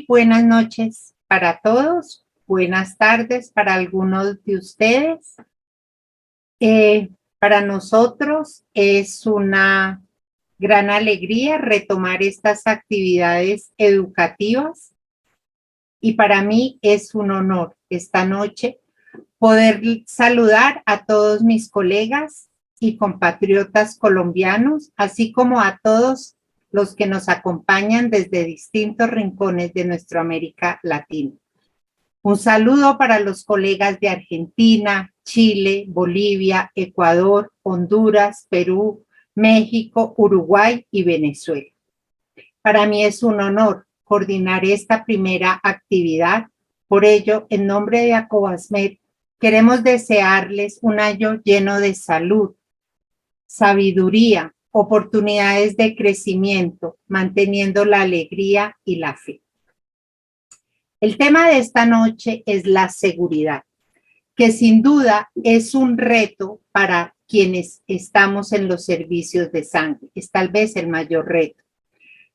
Muy buenas noches para todos, buenas tardes para algunos de ustedes. Para nosotros es una gran alegría retomar estas actividades educativas y para mí es un honor esta noche poder saludar a todos mis colegas y compatriotas colombianos, así como a todos los que nos acompañan desde distintos rincones de nuestra América Latina. Un saludo para los colegas de Argentina, Chile, Bolivia, Ecuador, Honduras, Perú, México, Uruguay y Venezuela. Para mí es un honor coordinar esta primera actividad. Por ello, en nombre de Acobasmed, queremos desearles un año lleno de salud, sabiduría, oportunidades de crecimiento, manteniendo la alegría y la fe. El tema de esta noche es la seguridad, que sin duda es un reto para quienes estamos en los servicios de sangre. Es tal vez el mayor reto.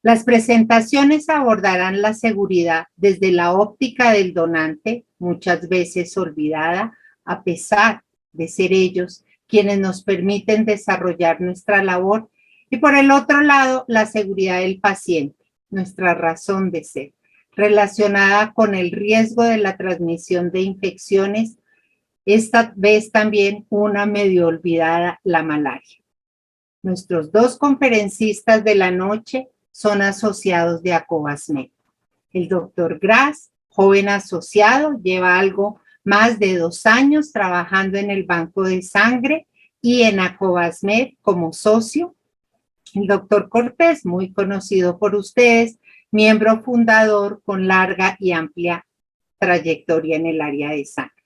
Las presentaciones abordarán la seguridad desde la óptica del donante, muchas veces olvidada, a pesar de ser ellos quienes nos permiten desarrollar nuestra labor, y por el otro lado, la seguridad del paciente, nuestra razón de ser, relacionada con el riesgo de la transmisión de infecciones, esta vez también una medio olvidada, la malaria. Nuestros dos conferencistas de la noche son asociados de Acobasmed. El doctor Gras, joven asociado, lleva algo más de 2 años trabajando en el Banco de Sangre y en Acobasmed como socio. El doctor Cortés, muy conocido por ustedes, miembro fundador con larga y amplia trayectoria en el área de sangre.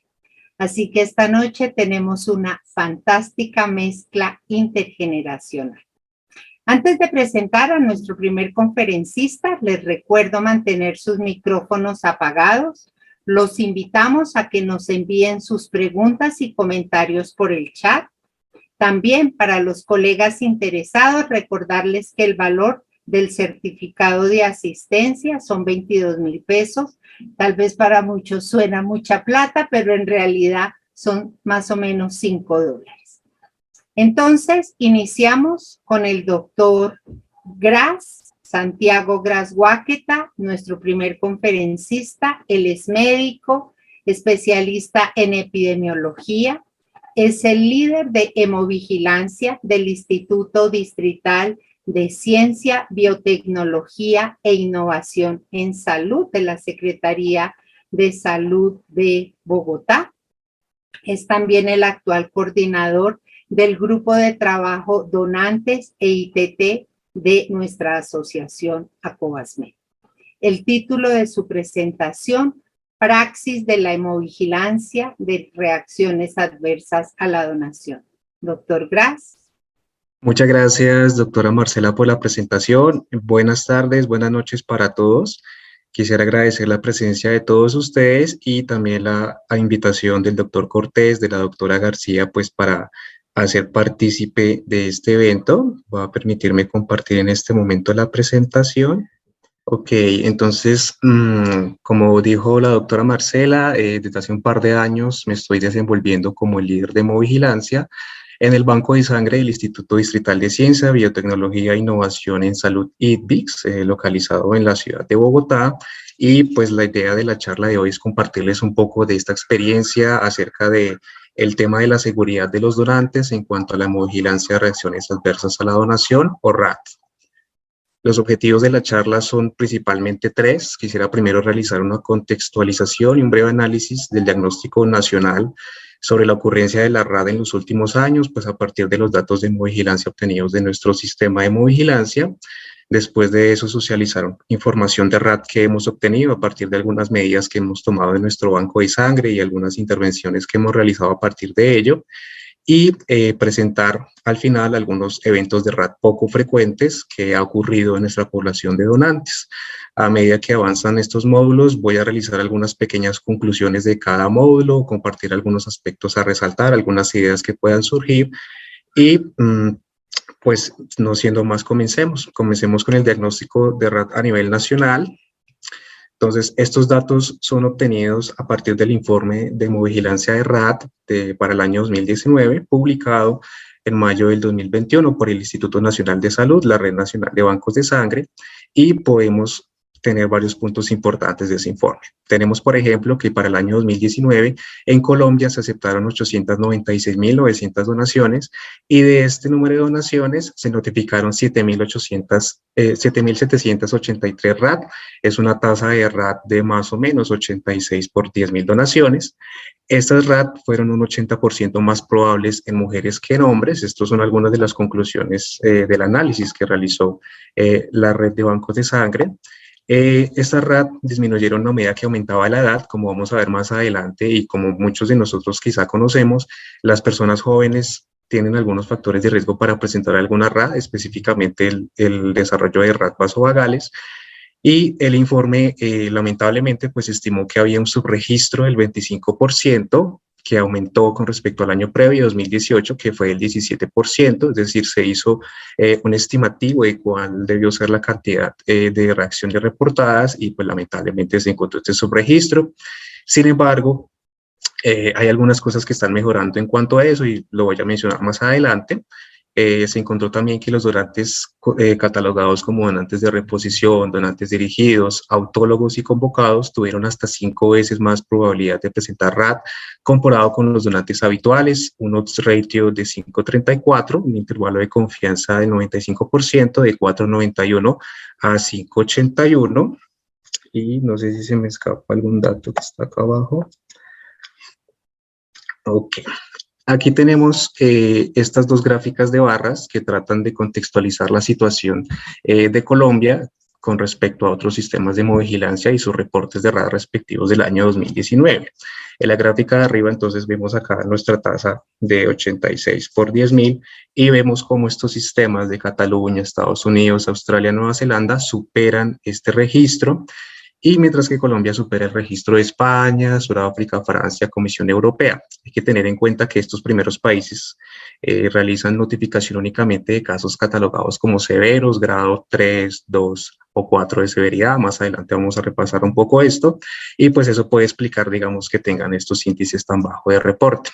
Así que esta noche tenemos una fantástica mezcla intergeneracional. Antes de presentar a nuestro primer conferencista, les recuerdo mantener sus micrófonos apagados. Los invitamos a que nos envíen sus preguntas y comentarios por el chat. También para los colegas interesados, recordarles que el valor del certificado de asistencia son 22,000 pesos. Tal vez para muchos suena mucha plata, pero en realidad son más o menos $5. Entonces, iniciamos con el doctor Gras, Santiago Gras Guáqueta, nuestro primer conferencista. Él es médico, especialista en epidemiología, es el líder de hemovigilancia del Instituto Distrital de Ciencia, Biotecnología e Innovación en Salud de la Secretaría de Salud de Bogotá. Es también el actual coordinador del Grupo de Trabajo Donantes e ITT de nuestra asociación Acobasmed. El título de su presentación: Praxis de la hemovigilancia de reacciones adversas a la donación. Doctor Gras. Muchas gracias, doctora Marcela, por la presentación. Buenas tardes, buenas noches para todos. Quisiera agradecer la presencia de todos ustedes y también la invitación del doctor Cortés, de la doctora García, pues para hacer partícipe de este evento. Voy a permitirme compartir en este momento la presentación. Ok, entonces, como dijo la doctora Marcela, desde hace un par de años me estoy desenvolviendo como el líder de hemovigilancia en el Banco de Sangre del Instituto Distrital de Ciencia, Biotecnología e Innovación en Salud, IDVIX, localizado en la ciudad de Bogotá. Y pues la idea de la charla de hoy es compartirles un poco de esta experiencia acerca de el tema de la seguridad de los donantes en cuanto a la hemovigilancia de reacciones adversas a la donación, o RAT. Los objetivos de la charla son principalmente 3. Quisiera primero realizar una contextualización y un breve análisis del diagnóstico nacional sobre la ocurrencia de la RAD en los últimos años, pues a partir de los datos de hemovigilancia obtenidos de nuestro sistema de hemovigilancia. Después de eso, socializar información de RAD que hemos obtenido a partir de algunas medidas que hemos tomado de nuestro banco de sangre y algunas intervenciones que hemos realizado a partir de ello. Y presentar al final algunos eventos de RAD poco frecuentes que ha ocurrido en nuestra población de donantes. A medida que avanzan estos módulos, voy a realizar algunas pequeñas conclusiones de cada módulo, compartir algunos aspectos a resaltar, algunas ideas que puedan surgir y pues no siendo más, comencemos con el diagnóstico de RAD a nivel nacional. Entonces, estos datos son obtenidos a partir del informe de hemovigilancia de RAT para el año 2019, publicado en mayo del 2021 por el Instituto Nacional de Salud, la Red Nacional de Bancos de Sangre, y podemos tener varios puntos importantes de ese informe. Tenemos, por ejemplo, que para el año 2019 en Colombia se aceptaron 896.900 donaciones y de este número de donaciones se notificaron 7.783 RAT. Es una tasa de RAT de más o menos 86 por 10.000 donaciones. Estas RAT fueron un 80% más probables en mujeres que en hombres. Estas son algunas de las conclusiones del análisis que realizó la red de bancos de sangre. Estas RAT disminuyeron a medida que aumentaba la edad, como vamos a ver más adelante y como muchos de nosotros quizá conocemos, las personas jóvenes tienen algunos factores de riesgo para presentar alguna RAT, específicamente el desarrollo de RAT vasovagales. Y el informe, lamentablemente, pues estimó que había un subregistro del 25%, que aumentó con respecto al año previo, 2018, que fue el 17%, es decir, se hizo un estimativo de cuál debió ser la cantidad de reacciones reportadas y pues lamentablemente se encontró este subregistro. Sin embargo, hay algunas cosas que están mejorando en cuanto a eso y lo voy a mencionar más adelante. Se encontró también que los donantes catalogados como donantes de reposición, donantes dirigidos, autólogos y convocados tuvieron hasta 5 veces más probabilidad de presentar RAT comparado con los donantes habituales, un odds ratio de 5.34, un intervalo de confianza del 95%, de 4.91 a 5.81, y no sé si se me escapa algún dato que está acá abajo. Ok. Aquí tenemos estas dos gráficas de barras que tratan de contextualizar la situación de Colombia con respecto a otros sistemas de hemovigilancia y sus reportes de RAT respectivos del año 2019. En la gráfica de arriba, entonces, vemos acá nuestra tasa de 86 por 10.000 y vemos cómo estos sistemas de Cataluña, Estados Unidos, Australia, Nueva Zelanda superan este registro, y mientras que Colombia supera el registro de España, Sudáfrica, Francia, Comisión Europea. Hay que tener en cuenta que estos primeros países realizan notificación únicamente de casos catalogados como severos, grado 3, 2 o 4 de severidad. Más adelante vamos a repasar un poco esto y pues eso puede explicar, digamos, que tengan estos índices tan bajos de reporte.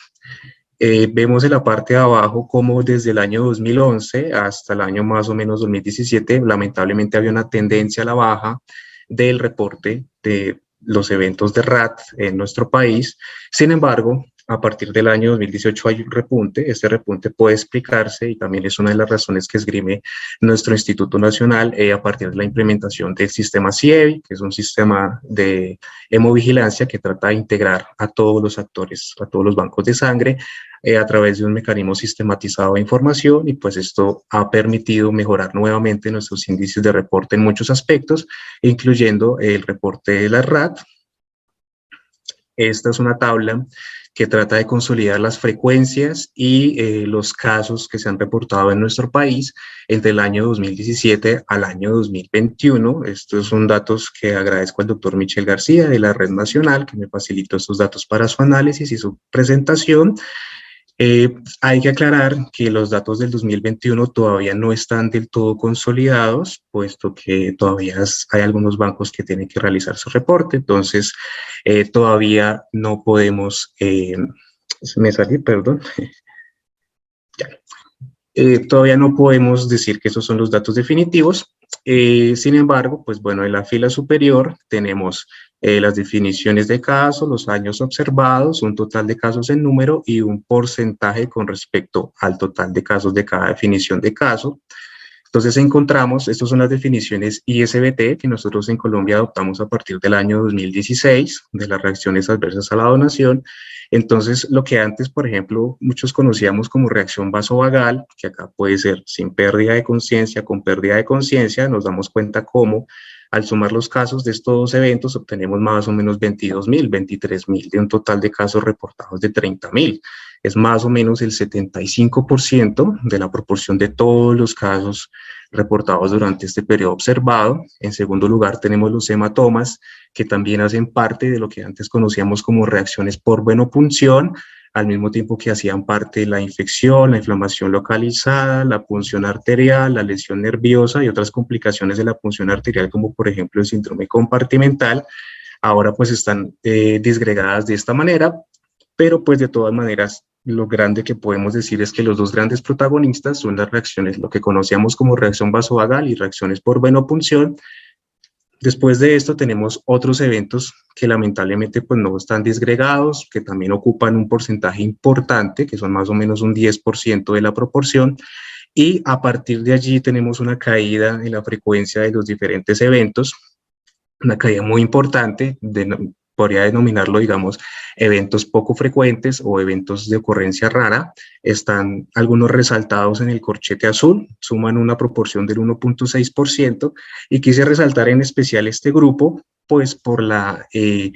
Vemos en la parte de abajo cómo desde el año 2011 hasta el año más o menos 2017, lamentablemente había una tendencia a la baja del reporte de los eventos de RAT en nuestro país. Sin embargo, a partir del año 2018 hay un repunte. Este repunte puede explicarse y también es una de las razones que esgrime nuestro Instituto Nacional a partir de la implementación del sistema CIEVI, que es un sistema de hemovigilancia que trata de integrar a todos los actores, a todos los bancos de sangre, a través de un mecanismo sistematizado de información, y pues esto ha permitido mejorar nuevamente nuestros índices de reporte en muchos aspectos, incluyendo el reporte de la RAT. Esta es una tabla que trata de consolidar las frecuencias y los casos que se han reportado en nuestro país entre el año 2017 al año 2021. Estos son datos que agradezco al doctor Michel García de la Red Nacional, que me facilitó estos datos para su análisis y su presentación. Hay que aclarar que los datos del 2021 todavía no están del todo consolidados, puesto que todavía hay algunos bancos que tienen que realizar su reporte, entonces todavía no podemos, me salí, perdón, todavía no podemos decir que esos son los datos definitivos. Sin embargo, pues bueno, en la fila superior tenemos las definiciones de casos, los años observados, un total de casos en número y un porcentaje con respecto al total de casos de cada definición de caso. Entonces encontramos, estas son las definiciones ISBT que nosotros en Colombia adoptamos a partir del año 2016, de las reacciones adversas a la donación. Entonces, lo que antes, por ejemplo, muchos conocíamos como reacción vasovagal, que acá puede ser sin pérdida de conciencia, con pérdida de conciencia, nos damos cuenta cómo al sumar los casos de estos dos eventos obtenemos más o menos 22.000, 23.000 de un total de casos reportados de 30.000. Es más o menos el 75% de la proporción de todos los casos reportados durante este periodo observado. En segundo lugar, tenemos los hematomas, que también hacen parte de lo que antes conocíamos como reacciones por venopunción. al mismo tiempo que hacían parte de la infección, la inflamación localizada, la punción arterial, la lesión nerviosa y otras complicaciones de la punción arterial, como por ejemplo el síndrome compartimental. Ahora pues están disgregadas de esta manera, pero pues de todas maneras lo grande que podemos decir es que los dos grandes protagonistas son las reacciones, lo que conocíamos como reacción vasovagal y reacciones por venopunción. Después de esto tenemos otros eventos que lamentablemente pues no están disgregados, que también ocupan un porcentaje importante, que son más o menos un 10% de la proporción, y a partir de allí tenemos una caída en la frecuencia de los diferentes eventos, una caída muy importante, podría denominarlo, digamos, eventos poco frecuentes o eventos de ocurrencia rara. Están algunos resaltados en el corchete azul, suman una proporción del 1.6%, y quise resaltar en especial este grupo, pues por el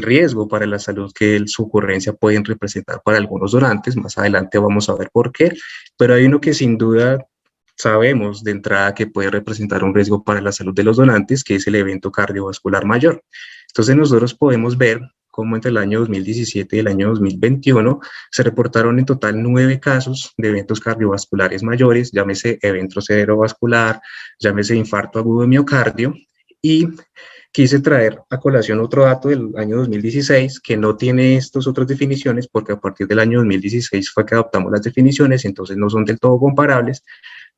riesgo para la salud que su ocurrencia pueden representar para algunos donantes. Más adelante vamos a ver por qué, pero hay uno que sin duda sabemos de entrada que puede representar un riesgo para la salud de los donantes, que es el evento cardiovascular mayor. Entonces nosotros podemos ver cómo entre el año 2017 y el año 2021 se reportaron en total 9 casos de eventos cardiovasculares mayores, llámese evento cerebrovascular, llámese infarto agudo de miocardio, y quise traer a colación otro dato del año 2016 que no tiene estas otras definiciones, porque a partir del año 2016 fue que adoptamos las definiciones, entonces no son del todo comparables,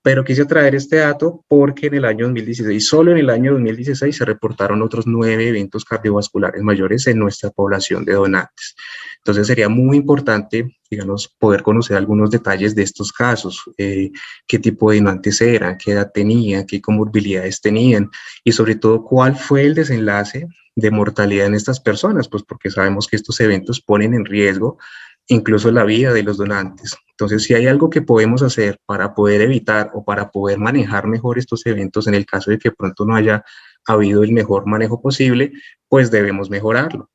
pero quise traer este dato porque en el año 2016, solo en el año 2016, se reportaron otros 9 eventos cardiovasculares mayores en nuestra población de donantes. Entonces sería muy importante, digamos, poder conocer algunos detalles de estos casos, qué tipo de donantes eran, qué edad tenían, qué comorbilidades tenían, y sobre todo cuál fue el desenlace de mortalidad en estas personas, pues porque sabemos que estos eventos ponen en riesgo incluso la vida de los donantes. Entonces, si hay algo que podemos hacer para poder evitar o para poder manejar mejor estos eventos, en el caso de que pronto no haya habido el mejor manejo posible, pues debemos mejorarlo.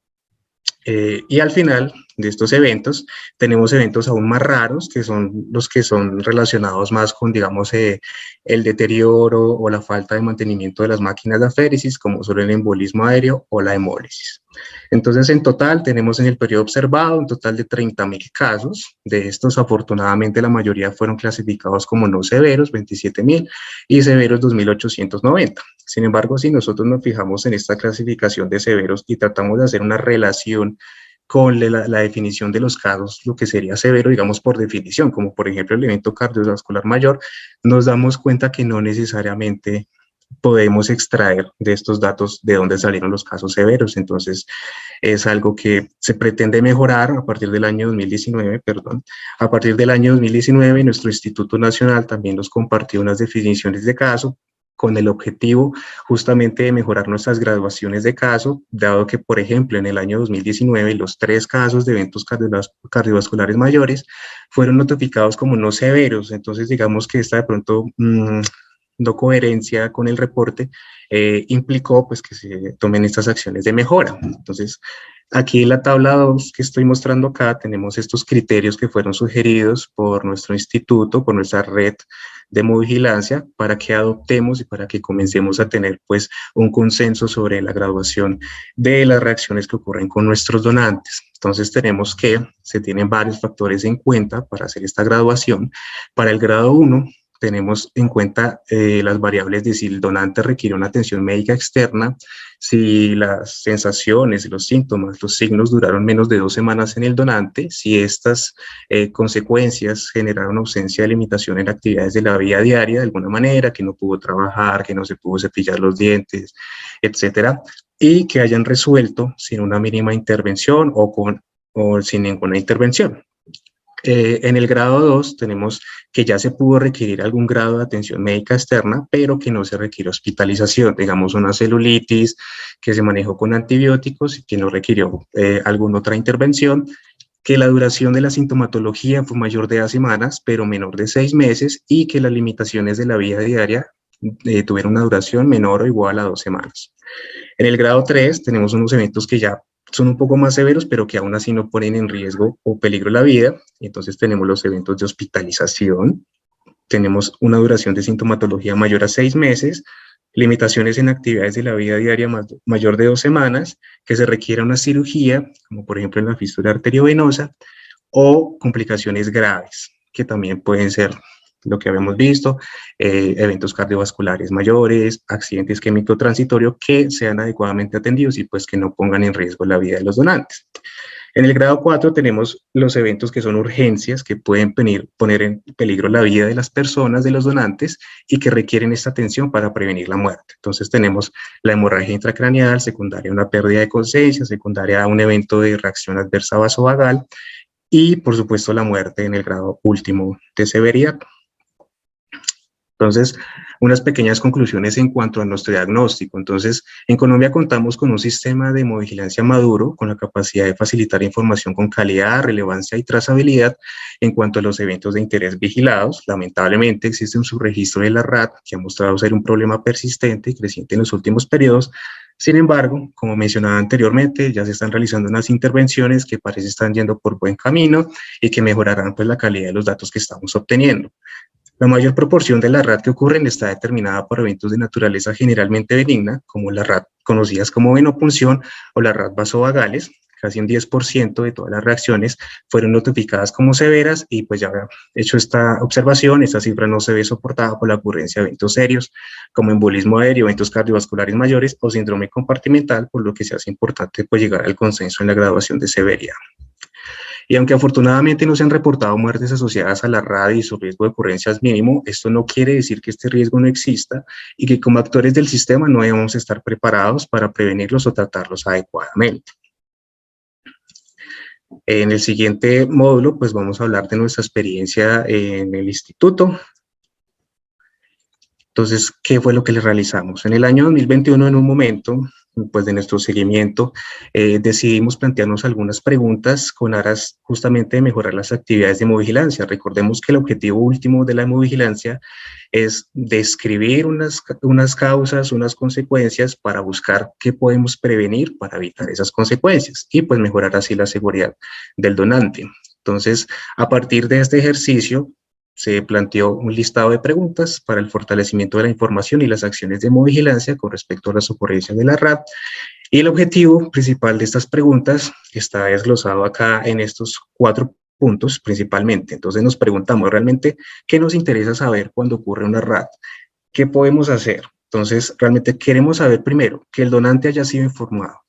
Y al final de estos eventos, tenemos eventos aún más raros, que son los que son relacionados más con, digamos, el deterioro o la falta de mantenimiento de las máquinas de aféresis, como son el embolismo aéreo o la hemólisis. Entonces, en total, tenemos en el periodo observado un total de 30.000 casos. De estos, afortunadamente, la mayoría fueron clasificados como no severos, 27.000, y severos, 2.890. Sin embargo, si nosotros nos fijamos en esta clasificación de severos y tratamos de hacer una relación con la definición de los casos, lo que sería severo, digamos, por definición, como por ejemplo el evento cardiovascular mayor, nos damos cuenta que no necesariamente podemos extraer de estos datos de dónde salieron los casos severos. Entonces, es algo que se pretende mejorar a partir del año 2019, perdón. A partir del año 2019, nuestro Instituto Nacional también nos compartió unas definiciones de caso con el objetivo justamente de mejorar nuestras graduaciones de caso, dado que, por ejemplo, en el año 2019, los 3 casos de eventos cardiovasculares mayores fueron notificados como no severos. Entonces, digamos que esta de pronto no coherencia con el reporte implicó pues que se tomen estas acciones de mejora. Entonces, aquí en la tabla 2 que estoy mostrando acá tenemos estos criterios que fueron sugeridos por nuestro instituto, por nuestra red de vigilancia, para que adoptemos y para que comencemos a tener pues un consenso sobre la graduación de las reacciones que ocurren con nuestros donantes. Entonces tenemos que se tienen varios factores en cuenta para hacer esta graduación. Para el grado 1 tenemos en cuenta las variables de si el donante requiere una atención médica externa, si las sensaciones, los síntomas, los signos duraron menos de 2 semanas en el donante, si estas consecuencias generaron ausencia de limitación en actividades de la vida diaria de alguna manera, que no pudo trabajar, que no se pudo cepillar los dientes, etcétera, y que hayan resuelto sin una mínima intervención o sin ninguna intervención. En el grado 2 tenemos que ya se pudo requerir algún grado de atención médica externa, pero que no se requiere hospitalización, digamos una celulitis que se manejó con antibióticos y que no requirió alguna otra intervención, que la duración de la sintomatología fue mayor de 2 semanas, pero menor de 6 meses, y que las limitaciones de la vida diaria tuvieron una duración menor o igual a 2 semanas. En el grado 3 tenemos unos eventos que ya son un poco más severos, pero que aún así no ponen en riesgo o peligro la vida. Entonces tenemos los eventos de hospitalización, tenemos una duración de sintomatología mayor a 6 meses, limitaciones en actividades de la vida diaria mayor de 2 semanas, que se requiera una cirugía, como por ejemplo en la fístula arteriovenosa, o complicaciones graves, que también pueden ser lo que habíamos visto, eventos cardiovasculares mayores, accidentes químico-transitorios que sean adecuadamente atendidos y pues que no pongan en riesgo la vida de los donantes. En el grado 4 tenemos los eventos que son urgencias, que pueden poner en peligro la vida de las personas, de los donantes, y que requieren esta atención para prevenir la muerte. Entonces tenemos la hemorragia intracraneal, secundaria a una pérdida de conciencia, secundaria a un evento de reacción adversa vasovagal, y por supuesto la muerte en el grado último de severidad. Entonces, unas pequeñas conclusiones en cuanto a nuestro diagnóstico. Entonces, en Colombia contamos con un sistema de hemovigilancia maduro con la capacidad de facilitar información con calidad, relevancia y trazabilidad en cuanto a los eventos de interés vigilados. Lamentablemente existe un subregistro de la RAT que ha mostrado ser un problema persistente y creciente en los últimos periodos. Sin embargo, como mencionaba anteriormente, ya se están realizando unas intervenciones que parece están yendo por buen camino y que mejorarán pues la calidad de los datos que estamos obteniendo. La mayor proporción de la RAT que ocurren está determinada por eventos de naturaleza generalmente benigna, como la RAT conocidas como venopunción o la RAT vasovagales. Casi un 10% de todas las reacciones fueron notificadas como severas y pues ya hecho esta observación, esta cifra no se ve soportada por la ocurrencia de eventos serios como embolismo aéreo, eventos cardiovasculares mayores o síndrome compartimental, por lo que se hace importante pues llegar al consenso en la graduación de severidad. Y aunque afortunadamente no se han reportado muertes asociadas a la RAD y su riesgo de ocurrencia es mínimo, esto no quiere decir que este riesgo no exista y que como actores del sistema no debemos estar preparados para prevenirlos o tratarlos adecuadamente. En el siguiente módulo, pues vamos a hablar de nuestra experiencia en el instituto. Entonces, ¿qué fue lo que le realizamos? En el año 2021, en un momento, pues de nuestro seguimiento, decidimos plantearnos algunas preguntas con aras justamente de mejorar las actividades de hemovigilancia. Recordemos que el objetivo último de la hemovigilancia es describir unas causas, unas consecuencias para buscar qué podemos prevenir para evitar esas consecuencias y pues mejorar así la seguridad del donante. Entonces, a partir de este ejercicio, se planteó un listado de preguntas para el fortalecimiento de la información y las acciones de hemovigilancia con respecto a las ocurrencias de la RAT. Y el objetivo principal de estas preguntas está desglosado acá en estos 4 puntos principalmente. Entonces nos preguntamos realmente qué nos interesa saber cuando ocurre una RAT, qué podemos hacer. Entonces realmente queremos saber primero que el donante haya sido informado.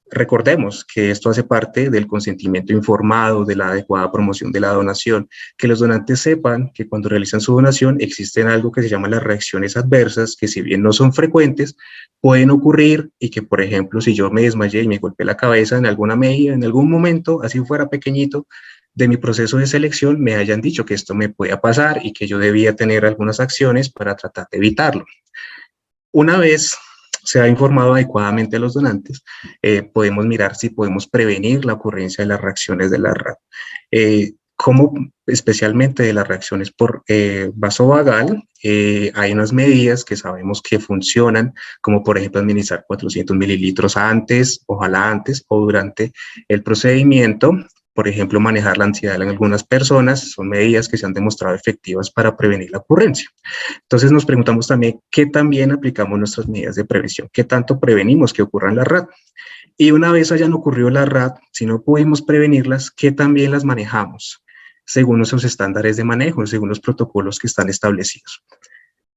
Recordemos que esto hace parte del consentimiento informado, de la adecuada promoción de la donación, que los donantes sepan que cuando realizan su donación existen algo que se llama las reacciones adversas, que si bien no son frecuentes, pueden ocurrir y que, por ejemplo, si yo me desmayé y me golpeé la cabeza en alguna mejilla, en algún momento, así fuera pequeñito, de mi proceso de selección, me hayan dicho que esto me podía pasar y que yo debía tener algunas acciones para tratar de evitarlo. Una vez se ha informado adecuadamente a los donantes, podemos mirar si podemos prevenir la ocurrencia de las reacciones de la RAT. Como especialmente de las reacciones por vasovagal, hay unas medidas que sabemos que funcionan, como por ejemplo administrar 400 mililitros antes, ojalá antes o durante el procedimiento. Por ejemplo, manejar la ansiedad en algunas personas, son medidas que se han demostrado efectivas para prevenir la ocurrencia. Entonces nos preguntamos también qué también aplicamos nuestras medidas de prevención, qué tanto prevenimos que ocurran las RAT. Y una vez hayan ocurrido las RAT, si no pudimos prevenirlas, ¿qué también las manejamos? Según nuestros estándares de manejo, según los protocolos que están establecidos.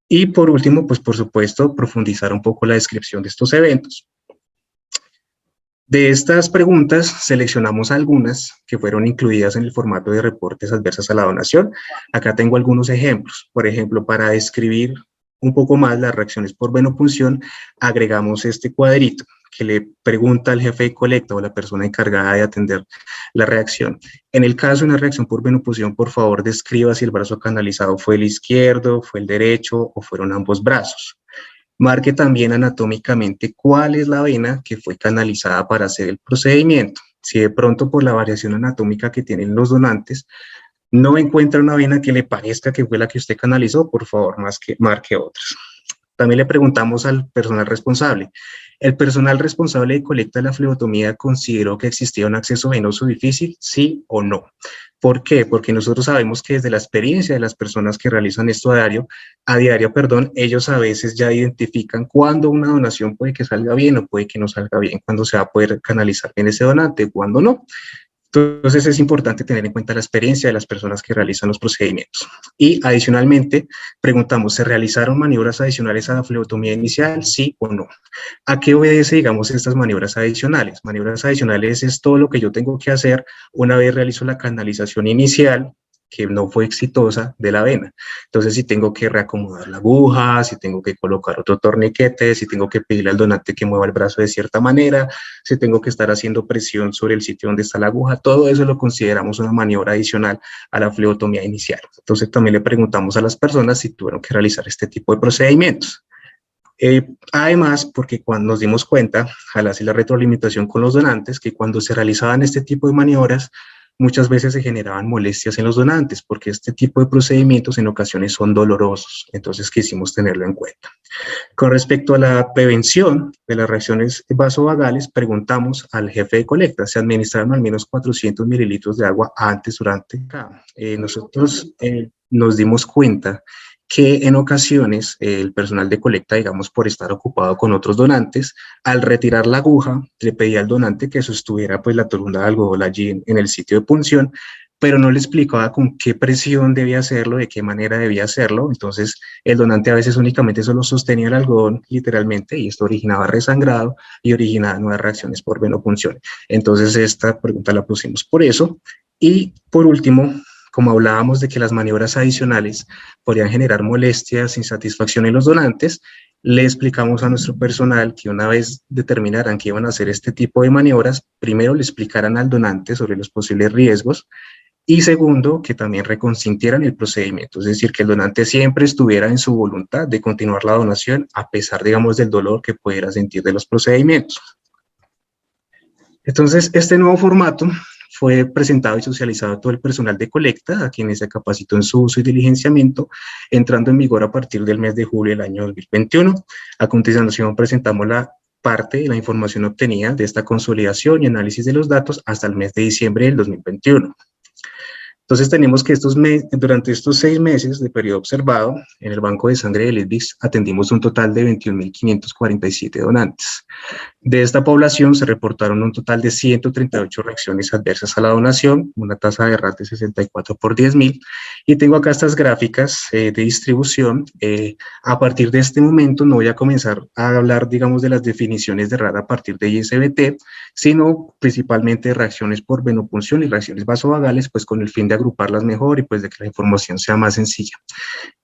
Y por último, pues por supuesto, profundizar un poco la descripción de estos eventos. De estas preguntas, seleccionamos algunas que fueron incluidas en el formato de reportes adversas a la donación. Acá tengo algunos ejemplos. Por ejemplo, para describir un poco más las reacciones por venopunción, agregamos este cuadrito que le pregunta al jefe de colecta o la persona encargada de atender la reacción. En el caso de una reacción por venopunción, por favor, describa si el brazo canalizado fue el izquierdo, fue el derecho o fueron ambos brazos. Marque también anatómicamente cuál es la vena que fue canalizada para hacer el procedimiento. Si de pronto por la variación anatómica que tienen los donantes no encuentra una vena que le parezca que fue la que usted canalizó, por favor, marque otras. También le preguntamos al personal responsable. ¿El personal responsable de colecta de la flebotomía consideró que existía un acceso venoso difícil? ¿Sí o no? ¿Por qué? Porque nosotros sabemos que desde la experiencia de las personas que realizan esto a diario, ellos a veces ya identifican cuándo una donación puede que salga bien o puede que no salga bien, cuándo se va a poder canalizar bien ese donante, cuándo no. Entonces es importante tener en cuenta la experiencia de las personas que realizan los procedimientos. Y adicionalmente, preguntamos, ¿se realizaron maniobras adicionales a la flebotomía inicial? ¿Sí o no? ¿A qué obedece, digamos, estas maniobras adicionales? Maniobras adicionales es todo lo que yo tengo que hacer una vez realizo la canalización inicial, que no fue exitosa, de la vena. Entonces, si tengo que reacomodar la aguja, si tengo que colocar otro torniquete, si tengo que pedirle al donante que mueva el brazo de cierta manera, si tengo que estar haciendo presión sobre el sitio donde está la aguja, todo eso lo consideramos una maniobra adicional a la flebotomía inicial. Entonces, también le preguntamos a las personas si tuvieron que realizar este tipo de procedimientos. Además, porque cuando nos dimos cuenta, al hacer la retroalimentación con los donantes, que cuando se realizaban este tipo de maniobras, muchas veces se generaban molestias en los donantes, porque este tipo de procedimientos en ocasiones son dolorosos, entonces quisimos tenerlo en cuenta. Con respecto a la prevención de las reacciones vasovagales, preguntamos al jefe de colecta, ¿se administraron al menos 400 mililitros de agua antes, durante? Nosotros nos dimos cuenta que en ocasiones el personal de colecta, digamos, por estar ocupado con otros donantes, al retirar la aguja, le pedía al donante que sostuviera pues la torunda de algodón allí en el sitio de punción, pero no le explicaba con qué presión debía hacerlo, de qué manera debía hacerlo. Entonces, el donante a veces únicamente solo sostenía el algodón, literalmente, y esto originaba resangrado y originaba nuevas reacciones por venopunción. Entonces, esta pregunta la pusimos por eso. Y por último, como hablábamos de que las maniobras adicionales podrían generar molestias, insatisfacción en los donantes, le explicamos a nuestro personal que una vez determinaran que iban a hacer este tipo de maniobras, primero le explicaran al donante sobre los posibles riesgos y segundo, que también reconsintieran el procedimiento, es decir, que el donante siempre estuviera en su voluntad de continuar la donación a pesar, digamos, del dolor que pudiera sentir de los procedimientos. Entonces, este nuevo formato fue presentado y socializado a todo el personal de colecta, a quienes se capacitó en su uso y diligenciamiento, entrando en vigor a partir del mes de julio del año 2021. A continuación presentamos la parte de la información obtenida de esta consolidación y análisis de los datos hasta el mes de diciembre del 2021. Entonces tenemos que durante estos 6 meses de periodo observado, en el banco de sangre de Lidvix atendimos un total de 21.547 donantes. De esta población se reportaron un total de 138 reacciones adversas a la donación, una tasa de RAT de 64 por 10.000, y tengo acá estas gráficas de distribución. A partir de este momento no voy a comenzar a hablar, digamos, de las definiciones de RAT a partir de ISBT, sino principalmente de reacciones por venopunción y reacciones vasovagales, pues con el fin de agruparlas mejor y pues de que la información sea más sencilla.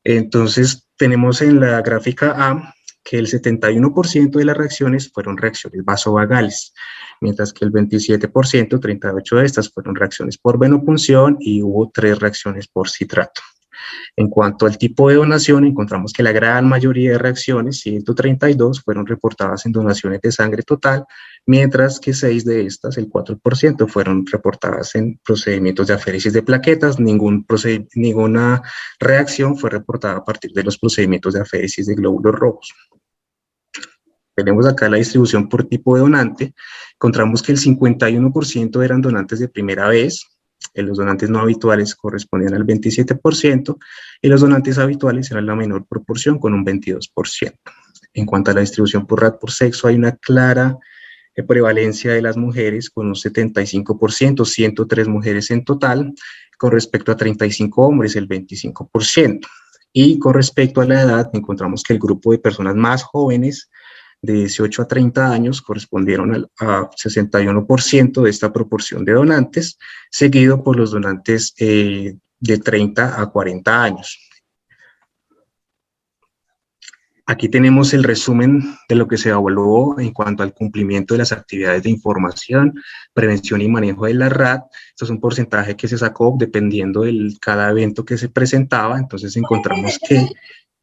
Entonces tenemos en la gráfica A que el 71% de las reacciones fueron reacciones vasovagales, mientras que el 27%, 38 de estas, fueron reacciones por venopunción y hubo 3 reacciones por citrato. En cuanto al tipo de donación, encontramos que la gran mayoría de reacciones, 132, fueron reportadas en donaciones de sangre total, mientras que 6 de estas, el 4%, fueron reportadas en procedimientos de aféresis de plaquetas. Ninguna reacción fue reportada a partir de los procedimientos de aféresis de glóbulos rojos. Tenemos acá la distribución por tipo de donante. Encontramos que el 51% eran donantes de primera vez, los donantes no habituales correspondían al 27% y los donantes habituales eran la menor proporción con un 22%. En cuanto a la distribución por RAT por sexo, hay una clara prevalencia de las mujeres con un 75%, 103 mujeres en total, con respecto a 35 hombres, el 25%. Y con respecto a la edad, encontramos que el grupo de personas más jóvenes de 18 a 30 años correspondieron a 61% de esta proporción de donantes, seguido por los donantes de 30 a 40 años. Aquí tenemos el resumen de lo que se evaluó en cuanto al cumplimiento de las actividades de información, prevención y manejo de la RAT. Esto es un porcentaje que se sacó dependiendo de cada evento que se presentaba. Entonces encontramos que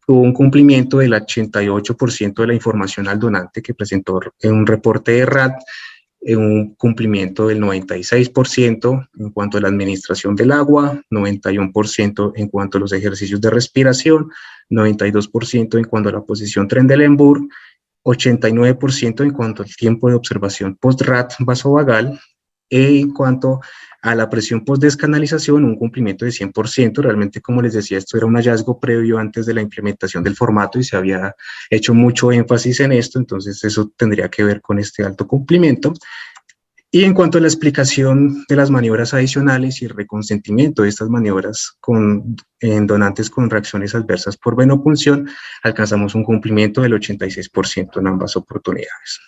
hubo un cumplimiento del 88% de la información al donante que presentó en un reporte de RAT, un cumplimiento del 96% en cuanto a la administración del agua, 91% en cuanto a los ejercicios de respiración, 92% en cuanto a la posición Trendelenburg, 89% en cuanto al tiempo de observación post-RAT vasovagal, en cuanto a la presión post-descanalización, un cumplimiento de 100%. Realmente, como les decía, esto era un hallazgo previo antes de la implementación del formato y se había hecho mucho énfasis en esto, entonces eso tendría que ver con este alto cumplimiento. Y en cuanto a la explicación de las maniobras adicionales y el reconsentimiento de estas maniobras en donantes con reacciones adversas por venopunción, alcanzamos un cumplimiento del 86% en ambas oportunidades.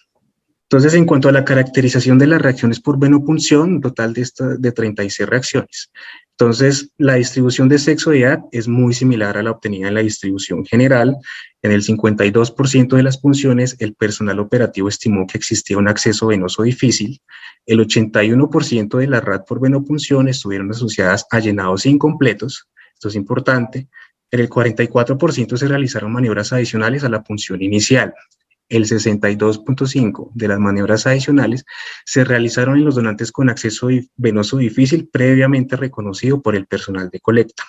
Entonces, en cuanto a la caracterización de las reacciones por venopunción, un total de 36 reacciones. Entonces, la distribución de sexo y edad es muy similar a la obtenida en la distribución general. En el 52% de las punciones, el personal operativo estimó que existía un acceso venoso difícil. El 81% de las RAT por venopunción estuvieron asociadas a llenados incompletos. Esto es importante. En el 44% se realizaron maniobras adicionales a la punción inicial. El 62.5% de las maniobras adicionales se realizaron en los donantes con acceso venoso difícil previamente reconocido por el personal de colecta.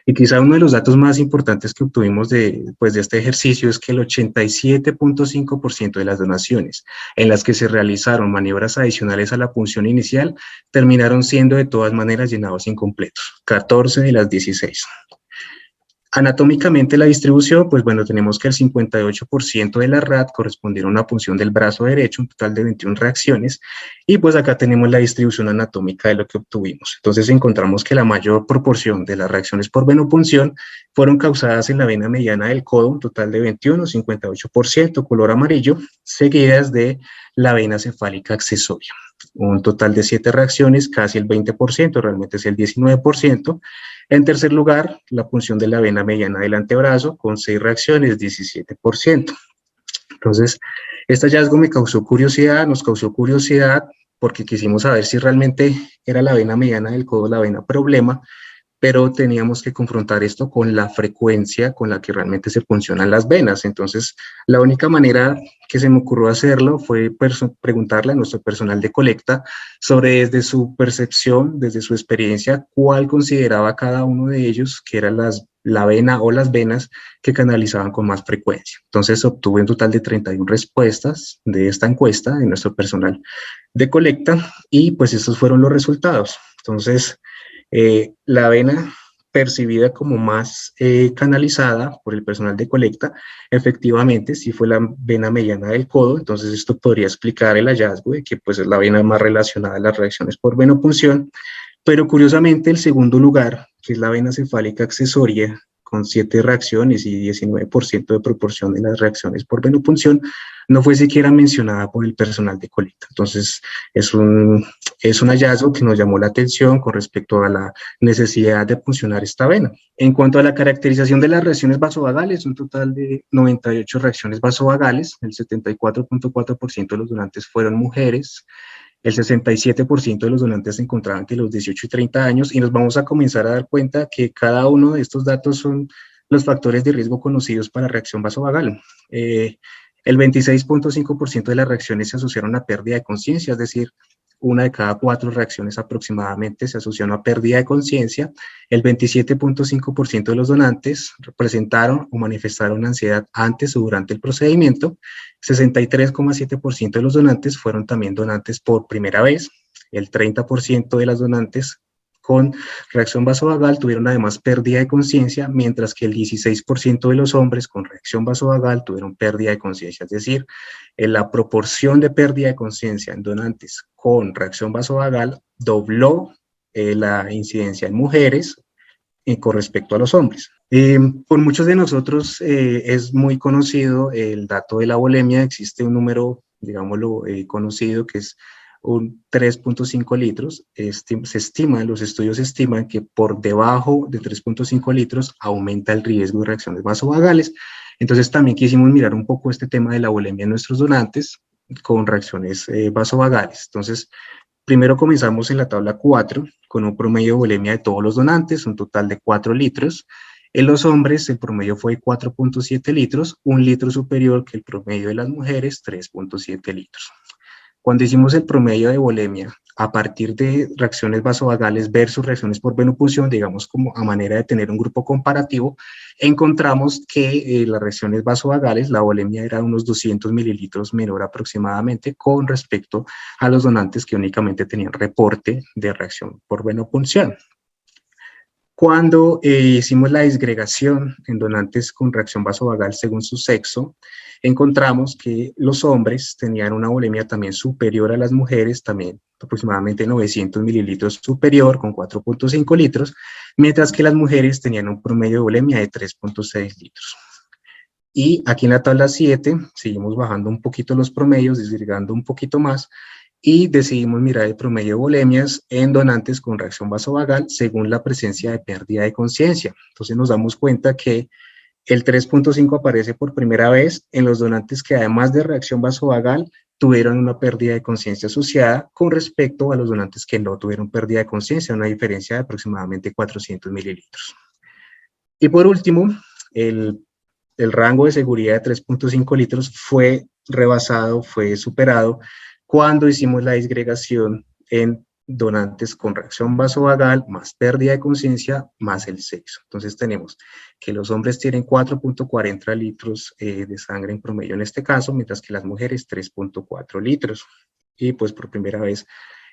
Y quizá uno de los datos más importantes que obtuvimos de este ejercicio es que el 87.5% de las donaciones en las que se realizaron maniobras adicionales a la punción inicial terminaron siendo de todas maneras llenados incompletos, 14 de las 16. Anatómicamente la distribución, pues bueno, tenemos que el 58% de la RAT correspondieron a una punción del brazo derecho, un total de 21 reacciones, y pues acá tenemos la distribución anatómica de lo que obtuvimos. Entonces encontramos que la mayor proporción de las reacciones por venopunción fueron causadas en la vena mediana del codo, un total de 21, 58%, color amarillo, seguidas de la vena cefálica accesoria. Un total de 7 reacciones, casi el 20%, realmente es el 19%. En tercer lugar, la punción de la vena mediana del antebrazo, con 6 reacciones, 17%. Entonces, este hallazgo nos causó curiosidad, porque quisimos saber si realmente era la vena mediana del codo la vena problema, pero teníamos que confrontar esto con la frecuencia con la que realmente se funcionan las venas. Entonces, la única manera que se me ocurrió hacerlo fue preguntarle a nuestro personal de colecta sobre, desde su percepción, desde su experiencia, cuál consideraba cada uno de ellos que era la vena o las venas que canalizaban con más frecuencia. Entonces, obtuve un total de 31 respuestas de esta encuesta de nuestro personal de colecta y pues estos fueron los resultados. Entonces, la vena percibida como más canalizada por el personal de colecta, efectivamente sí fue la vena mediana del codo. Entonces esto podría explicar el hallazgo de que pues es la vena más relacionada a las reacciones por venopunción, pero curiosamente el segundo lugar, que es la vena cefálica accesoria, con 7 reacciones y 19% de proporción de las reacciones por venopunción, no fue siquiera mencionada por el personal de colecta. Entonces, es un hallazgo que nos llamó la atención con respecto a la necesidad de puncionar esta vena. En cuanto a la caracterización de las reacciones vasovagales, un total de 98 reacciones vasovagales, el 74.4% de los donantes fueron mujeres, el 67% de los donantes se encontraban entre los 18 y 30 años, y nos vamos a comenzar a dar cuenta que cada uno de estos datos son los factores de riesgo conocidos para reacción vasovagal. El 26.5% de las reacciones se asociaron a pérdida de conciencia, es decir, una de cada 4 reacciones aproximadamente se asoció a una pérdida de conciencia. El 27.5% de los donantes presentaron o manifestaron ansiedad antes o durante el procedimiento. 63.7% de los donantes fueron también donantes por primera vez. El 30% de las donantes con reacción vasovagal tuvieron además pérdida de conciencia, mientras que el 16% de los hombres con reacción vasovagal tuvieron pérdida de conciencia. Es decir, en la proporción de pérdida de conciencia en donantes con reacción vasovagal dobló la incidencia en mujeres con respecto a los hombres. Por muchos de nosotros es muy conocido el dato de la volemia. Existe un número, digámoslo, conocido, que es un 3.5 litros. Los estudios estiman que por debajo de 3.5 litros aumenta el riesgo de reacciones vasovagales. Entonces también quisimos mirar un poco este tema de la volemia en nuestros donantes con reacciones vasovagales. Entonces, primero comenzamos en la tabla 4 con un promedio de volemia de todos los donantes, un total de 4 litros. En los hombres el promedio fue 4.7 litros, un litro superior que el promedio de las mujeres, 3.7 litros. Cuando hicimos el promedio de volemia a partir de reacciones vasovagales versus reacciones por venopunción, digamos como a manera de tener un grupo comparativo, encontramos que las reacciones vasovagales, la volemia era unos 200 mililitros menor aproximadamente con respecto a los donantes que únicamente tenían reporte de reacción por venopunción. Cuando hicimos la disgregación en donantes con reacción vasovagal según su sexo, encontramos que los hombres tenían una volemia también superior a las mujeres, también aproximadamente 900 mililitros superior, con 4.5 litros, mientras que las mujeres tenían un promedio de volemia de 3.6 litros. Y aquí en la tabla 7 seguimos bajando un poquito los promedios, disgregando un poquito más, y decidimos mirar el promedio de volemias en donantes con reacción vasovagal según la presencia de pérdida de conciencia. Entonces nos damos cuenta que el 3.5 aparece por primera vez en los donantes que además de reacción vasovagal tuvieron una pérdida de conciencia asociada con respecto a los donantes que no tuvieron pérdida de conciencia, una diferencia de aproximadamente 400 mililitros. Y por último, el rango de seguridad de 3.5 litros fue rebasado, fue superado cuando hicimos la disgregación en donantes con reacción vasovagal más pérdida de conciencia más el sexo. Entonces tenemos que los hombres tienen 4.40 litros de sangre en promedio en este caso, mientras que las mujeres 3.4 litros. Y pues por primera vez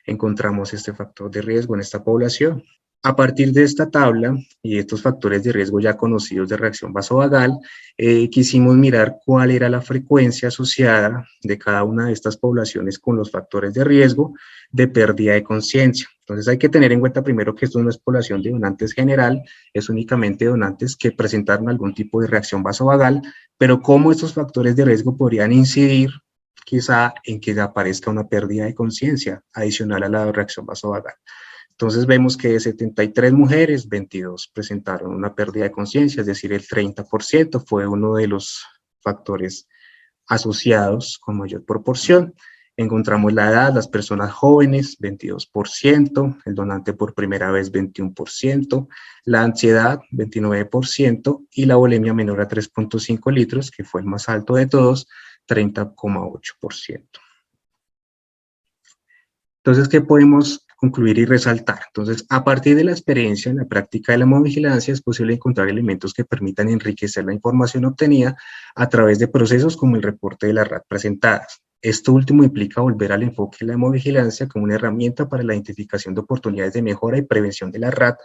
encontramos este factor de riesgo en esta población. A partir de esta tabla y estos factores de riesgo ya conocidos de reacción vasovagal, quisimos mirar cuál era la frecuencia asociada de cada una de estas poblaciones con los factores de riesgo de pérdida de conciencia. Entonces hay que tener en cuenta primero que esto no es población de donantes general, es únicamente donantes que presentaron algún tipo de reacción vasovagal, pero cómo estos factores de riesgo podrían incidir quizá en que aparezca una pérdida de conciencia adicional a la reacción vasovagal. Entonces vemos que de 73 mujeres, 22 presentaron una pérdida de conciencia, es decir, el 30% fue uno de los factores asociados con mayor proporción. Encontramos la edad, las personas jóvenes, 22%, el donante por primera vez, 21%, la ansiedad, 29%, y la volemia menor a 3.5 litros, que fue el más alto de todos, 30,8%. Entonces, ¿qué podemos concluir y resaltar? Entonces, a partir de la experiencia en la práctica de la hemovigilancia, es posible encontrar elementos que permitan enriquecer la información obtenida a través de procesos como el reporte de las RAT presentadas. Esto último implica volver al enfoque de la hemovigilancia como una herramienta para la identificación de oportunidades de mejora y prevención de la RAT,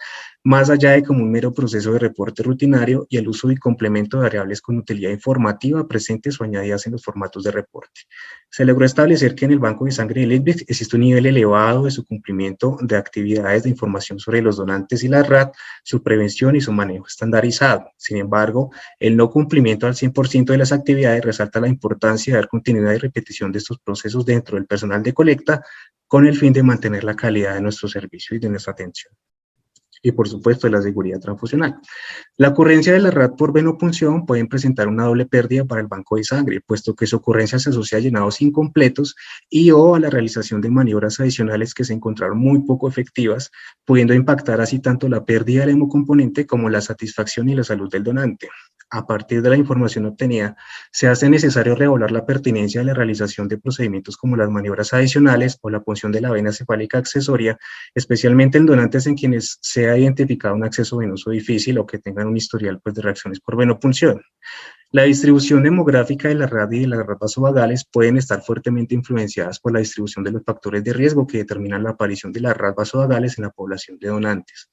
más allá de como un mero proceso de reporte rutinario y el uso y complemento de variables con utilidad informativa presentes o añadidas en los formatos de reporte. Se logró establecer que en el banco de sangre de Lidbeck existe un nivel elevado de su cumplimiento de actividades de información sobre los donantes y la RAT, su prevención y su manejo estandarizado. Sin embargo, el no cumplimiento al 100% de las actividades resalta la importancia de dar continuidad y repetición de estos procesos dentro del personal de colecta con el fin de mantener la calidad de nuestro servicio y de nuestra atención. Y por supuesto de la seguridad transfusional. La ocurrencia de la RAT por venopunción pueden presentar una doble pérdida para el banco de sangre, puesto que su ocurrencia se asocia a llenados incompletos y o a la realización de maniobras adicionales que se encontraron muy poco efectivas, pudiendo impactar así tanto la pérdida del hemocomponente como la satisfacción y la salud del donante. A partir de la información obtenida, se hace necesario reevaluar la pertinencia de la realización de procedimientos como las maniobras adicionales o la punción de la vena cefálica accesoria, especialmente en donantes en quienes se ha identificado un acceso venoso difícil o que tengan un historial de reacciones por venopunción. La distribución demográfica de la RAT y de las RAT vasovagales pueden estar fuertemente influenciadas por la distribución de los factores de riesgo que determinan la aparición de las RAT vasovagales en la población de donantes.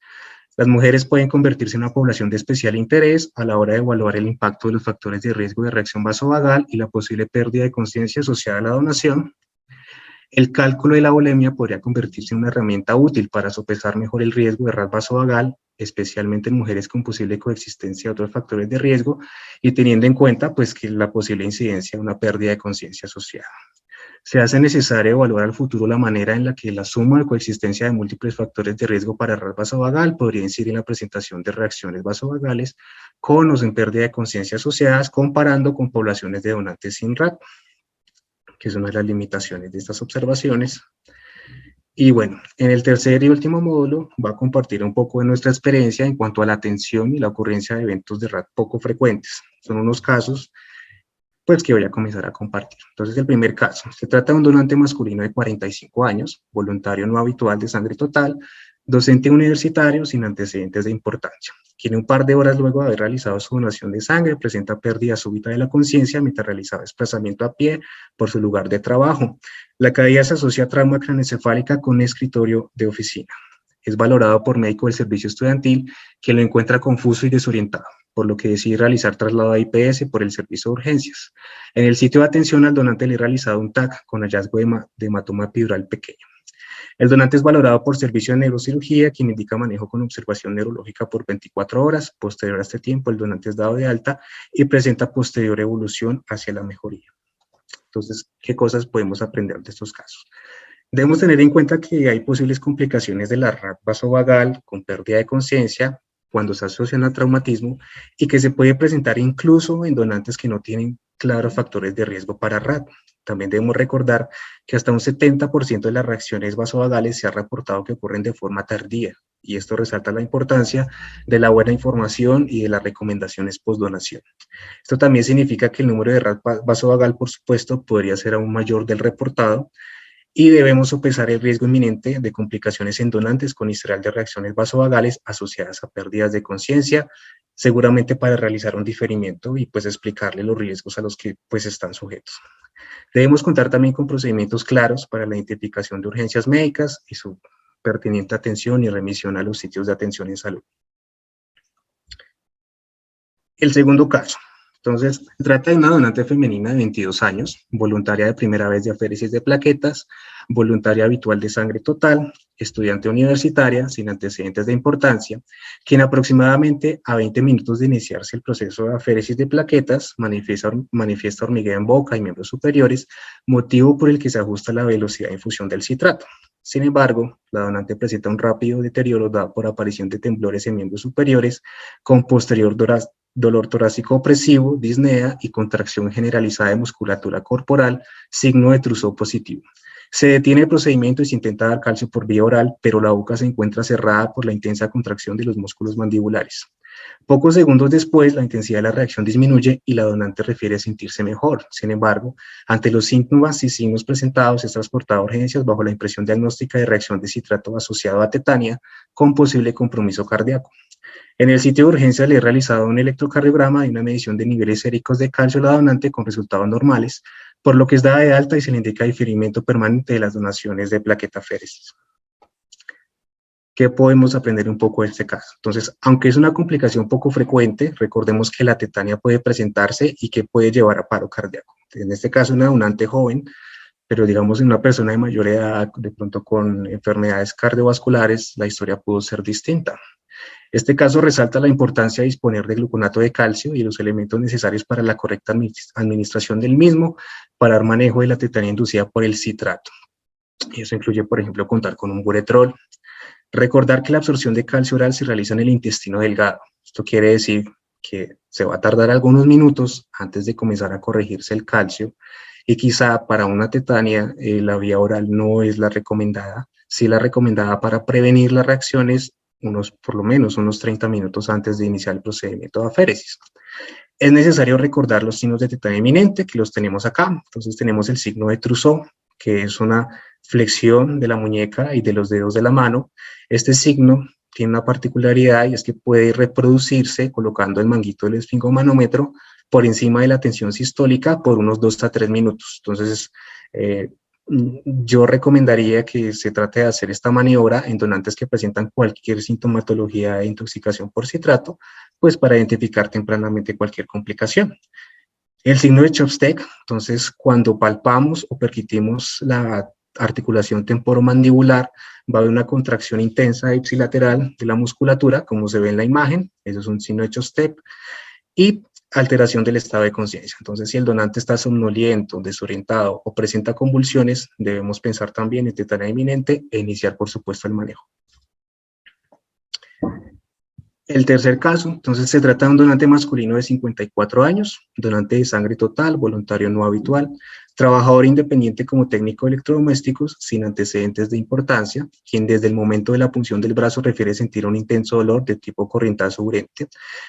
Las mujeres pueden convertirse en una población de especial interés a la hora de evaluar el impacto de los factores de riesgo de reacción vasovagal y la posible pérdida de conciencia asociada a la donación. El cálculo de la volemia podría convertirse en una herramienta útil para sopesar mejor el riesgo de RAT vasovagal, especialmente en mujeres con posible coexistencia de otros factores de riesgo y teniendo en cuenta pues, que la posible incidencia de una pérdida de conciencia asociada. Se hace necesario evaluar al futuro la manera en la que la suma de coexistencia de múltiples factores de riesgo para RAT vasovagal podría incidir en la presentación de reacciones vasovagales con o sin pérdida de conciencia asociadas, comparando con poblaciones de donantes sin RAT, que es una de las limitaciones de estas observaciones. Y bueno, en el tercer y último módulo va a compartir un poco de nuestra experiencia en cuanto a la atención y la ocurrencia de eventos de RAT poco frecuentes. Son unos casos pues que voy a comenzar a compartir. Entonces, el primer caso, se trata de un donante masculino de 45 años, voluntario no habitual de sangre total, docente universitario sin antecedentes de importancia, quien un par de horas luego de haber realizado su donación de sangre presenta pérdida súbita de la conciencia mientras realizaba desplazamiento a pie por su lugar de trabajo. La caída se asocia a trauma craneoencefálica con escritorio de oficina. Es valorado por médico del servicio estudiantil, que lo encuentra confuso y desorientado, por lo que decide realizar traslado a IPS por el servicio de urgencias. En el sitio de atención al donante le he realizado un TAC con hallazgo de hematoma epidural pequeño. El donante es valorado por servicio de neurocirugía, quien indica manejo con observación neurológica por 24 horas. Posterior a este tiempo, el donante es dado de alta y presenta posterior evolución hacia la mejoría. Entonces, ¿qué cosas podemos aprender de estos casos? Debemos tener en cuenta que hay posibles complicaciones de la RAT vasovagal con pérdida de conciencia cuando se asocian al traumatismo y que se puede presentar incluso en donantes que no tienen claros factores de riesgo para RAT. También debemos recordar que hasta un 70% de las reacciones vasovagales se ha reportado que ocurren de forma tardía, y esto resalta la importancia de la buena información y de las recomendaciones postdonación. Esto también significa que el número de RAT vasovagal, por supuesto, podría ser aún mayor del reportado, y debemos sopesar el riesgo inminente de complicaciones en donantes con historial de reacciones vasovagales asociadas a pérdidas de conciencia, seguramente para realizar un diferimiento y pues explicarle los riesgos a los que pues están sujetos. Debemos contar también con procedimientos claros para la identificación de urgencias médicas y su pertinente atención y remisión a los sitios de atención en salud. El segundo caso. Entonces, se trata de una donante femenina de 22 años, voluntaria de primera vez de aféresis de plaquetas, voluntaria habitual de sangre total, estudiante universitaria sin antecedentes de importancia, quien aproximadamente a 20 minutos de iniciarse el proceso de aféresis de plaquetas manifiesta hormigueo en boca y miembros superiores, motivo por el que se ajusta la velocidad de infusión del citrato. Sin embargo, la donante presenta un rápido deterioro dado por aparición de temblores en miembros superiores, con posterior dolor torácico opresivo, disnea y contracción generalizada de musculatura corporal, signo de Trousseau positivo. Se detiene el procedimiento y se intenta dar calcio por vía oral, pero la boca se encuentra cerrada por la intensa contracción de los músculos mandibulares. Pocos segundos después, la intensidad de la reacción disminuye y la donante refiere sentirse mejor. Sin embargo, ante los síntomas y signos presentados, es transportada a urgencias bajo la impresión diagnóstica de reacción de citrato asociado a tetania con posible compromiso cardíaco. En el sitio de urgencias le he realizado un electrocardiograma y una medición de niveles séricos de calcio a la donante con resultados normales, por lo que es dada de alta y se le indica diferimiento permanente de las donaciones de plaquetaféresis. ¿Qué podemos aprender un poco de este caso? Entonces, aunque es una complicación poco frecuente, recordemos que la tetania puede presentarse y que puede llevar a paro cardíaco. En este caso, una donante joven, pero digamos en una persona de mayor edad, de pronto con enfermedades cardiovasculares, la historia pudo ser distinta. Este caso resalta la importancia de disponer de gluconato de calcio y los elementos necesarios para la correcta administración del mismo para dar manejo de la tetania inducida por el citrato. Y eso incluye, por ejemplo, contar con un buretrol. Recordar que la absorción de calcio oral se realiza en el intestino delgado. Esto quiere decir que se va a tardar algunos minutos antes de comenzar a corregirse el calcio y quizá para una tetania la vía oral no es la recomendada, sí la recomendada para prevenir las reacciones por lo menos unos 30 minutos antes de iniciar el procedimiento de aféresis. Es necesario recordar los signos de tetania inminente, que los tenemos acá. Entonces tenemos el signo de Trousseau, que es una flexión de la muñeca y de los dedos de la mano. Este signo tiene una particularidad y es que puede reproducirse colocando el manguito del esfingomanómetro por encima de la tensión sistólica por unos 2 a 3 minutos. Entonces, yo recomendaría que se trate de hacer esta maniobra en donantes que presentan cualquier sintomatología de intoxicación por citrato, pues para identificar tempranamente cualquier complicación. El signo de Chopsteck, entonces cuando palpamos o percutimos la articulación temporomandibular, va a haber una contracción intensa ipsilateral de la musculatura, como se ve en la imagen, eso es un signo de Chopsteck, y alteración del estado de conciencia. Entonces, si el donante está somnoliento, desorientado o presenta convulsiones, debemos pensar también en tetania inminente e iniciar, por supuesto, el manejo. El tercer caso, entonces, se trata de un donante masculino de 54 años, donante de sangre total, voluntario no habitual, trabajador independiente como técnico de electrodomésticos, sin antecedentes de importancia, quien desde el momento de la punción del brazo refiere sentir un intenso dolor de tipo corrientazo urente,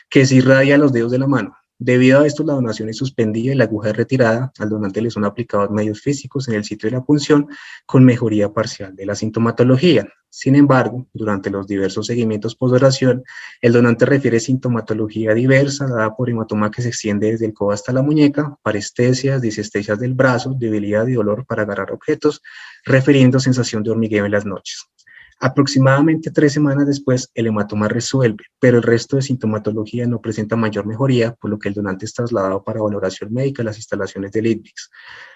que se irradia a los dedos de la mano. Debido a esto, la donación es suspendida y la aguja es retirada. Al donante le son aplicados medios físicos en el sitio de la punción con mejoría parcial de la sintomatología. Sin embargo, durante los diversos seguimientos post-donación, el donante refiere sintomatología diversa dada por hematoma que se extiende desde el codo hasta la muñeca, parestesias, disestesias del brazo, debilidad y dolor para agarrar objetos, refiriendo sensación de hormigueo en las noches. Aproximadamente 3 semanas después, el hematoma resuelve, pero el resto de sintomatología no presenta mayor mejoría, por lo que el donante es trasladado para valoración médica a las instalaciones del IDVIX.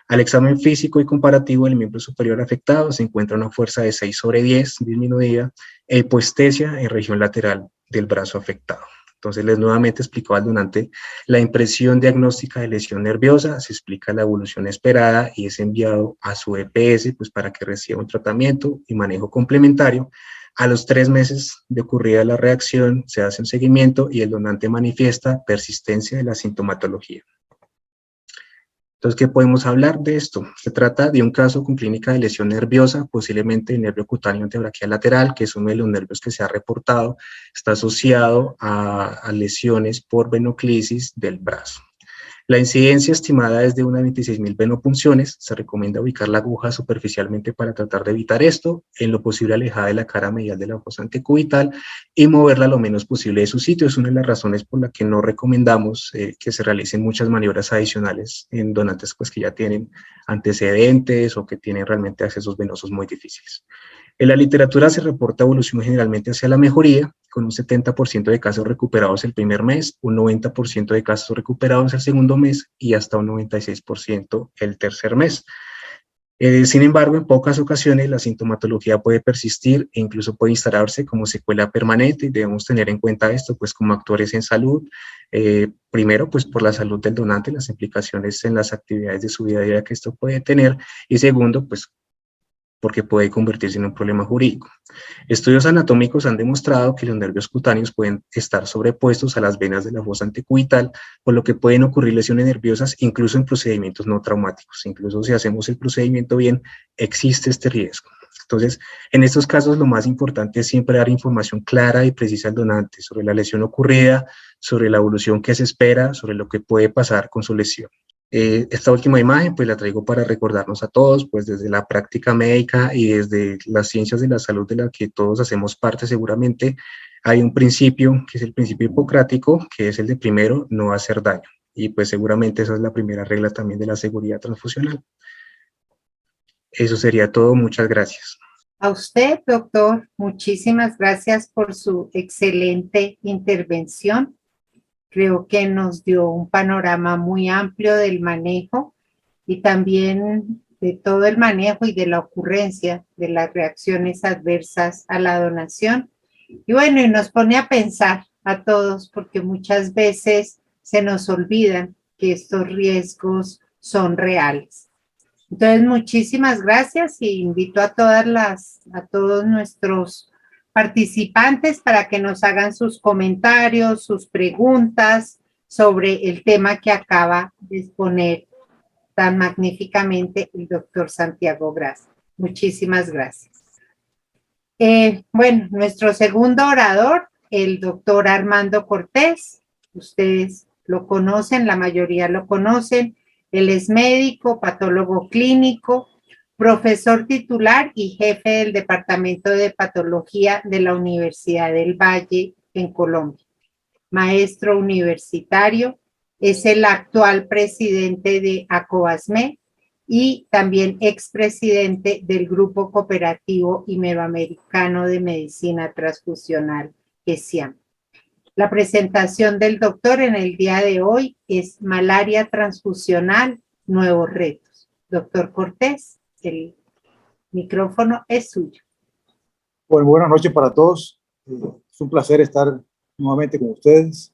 Al examen físico y comparativo del miembro superior afectado se encuentra una fuerza de 6/10 disminuida e hipoestesia en región lateral del brazo afectado. Entonces, les nuevamente explicó al donante la impresión diagnóstica de lesión nerviosa, se explica la evolución esperada y es enviado a su EPS pues, para que reciba un tratamiento y manejo complementario. A los 3 meses de ocurrida la reacción, se hace un seguimiento y el donante manifiesta persistencia de la sintomatología. Entonces, ¿qué podemos hablar de esto? Se trata de un caso con clínica de lesión nerviosa, posiblemente de nervio cutáneo antebraquial lateral, que es uno de los nervios que se ha reportado, está asociado a lesiones por venoclisis del brazo. La incidencia estimada es de unas 26.000 venopunciones. Se recomienda ubicar la aguja superficialmente para tratar de evitar esto, en lo posible alejada de la cara medial de la fosa antecubital y moverla lo menos posible de su sitio. Es una de las razones por la que no recomendamos que se realicen muchas maniobras adicionales en donantes pues, que ya tienen antecedentes o que tienen realmente accesos venosos muy difíciles. En la literatura se reporta evolución generalmente hacia la mejoría, con un 70% de casos recuperados el primer mes, un 90% de casos recuperados el segundo mes y hasta un 96% el tercer mes. Sin embargo, en pocas ocasiones la sintomatología puede persistir e incluso puede instalarse como secuela permanente y debemos tener en cuenta esto pues como actores en salud, primero pues por la salud del donante, las implicaciones en las actividades de su vida diaria que esto puede tener y segundo pues porque puede convertirse en un problema jurídico. Estudios anatómicos han demostrado que los nervios cutáneos pueden estar sobrepuestos a las venas de la fosa antecubital, por lo que pueden ocurrir lesiones nerviosas incluso en procedimientos no traumáticos. Incluso si hacemos el procedimiento bien, existe este riesgo. Entonces, en estos casos lo más importante es siempre dar información clara y precisa al donante sobre la lesión ocurrida, sobre la evolución que se espera, sobre lo que puede pasar con su lesión. Esta última imagen pues la traigo para recordarnos a todos, pues desde la práctica médica y desde las ciencias de la salud de la que todos hacemos parte seguramente, hay un principio que es el principio hipocrático, que es el de primero no hacer daño. Y pues seguramente esa es la primera regla también de la seguridad transfusional. Eso sería todo, muchas gracias. A usted, doctor, muchísimas gracias por su excelente intervención. Creo que nos dio un panorama muy amplio del manejo y también de todo el manejo y de la ocurrencia de las reacciones adversas a la donación. Y bueno, y nos pone a pensar a todos porque muchas veces se nos olvidan que estos riesgos son reales. Entonces, muchísimas gracias y invito a todos nuestros participantes para que nos hagan sus comentarios, sus preguntas sobre el tema que acaba de exponer tan magníficamente el doctor Santiago Grasa. Muchísimas gracias. Bueno, nuestro segundo orador, el doctor Armando Cortés, ustedes lo conocen, la mayoría lo conocen. Él es médico, patólogo clínico, profesor titular y jefe del Departamento de Patología de la Universidad del Valle en Colombia. Maestro universitario, es el actual presidente de ACOASME y también expresidente del Grupo Cooperativo Iberoamericano de Medicina Transfusional, ESIAM. La presentación del doctor en el día de hoy es Malaria Transfusional, Nuevos Retos. Doctor Cortés, el micrófono es suyo. Bueno, buenas noches para todos. Es un placer estar nuevamente con ustedes.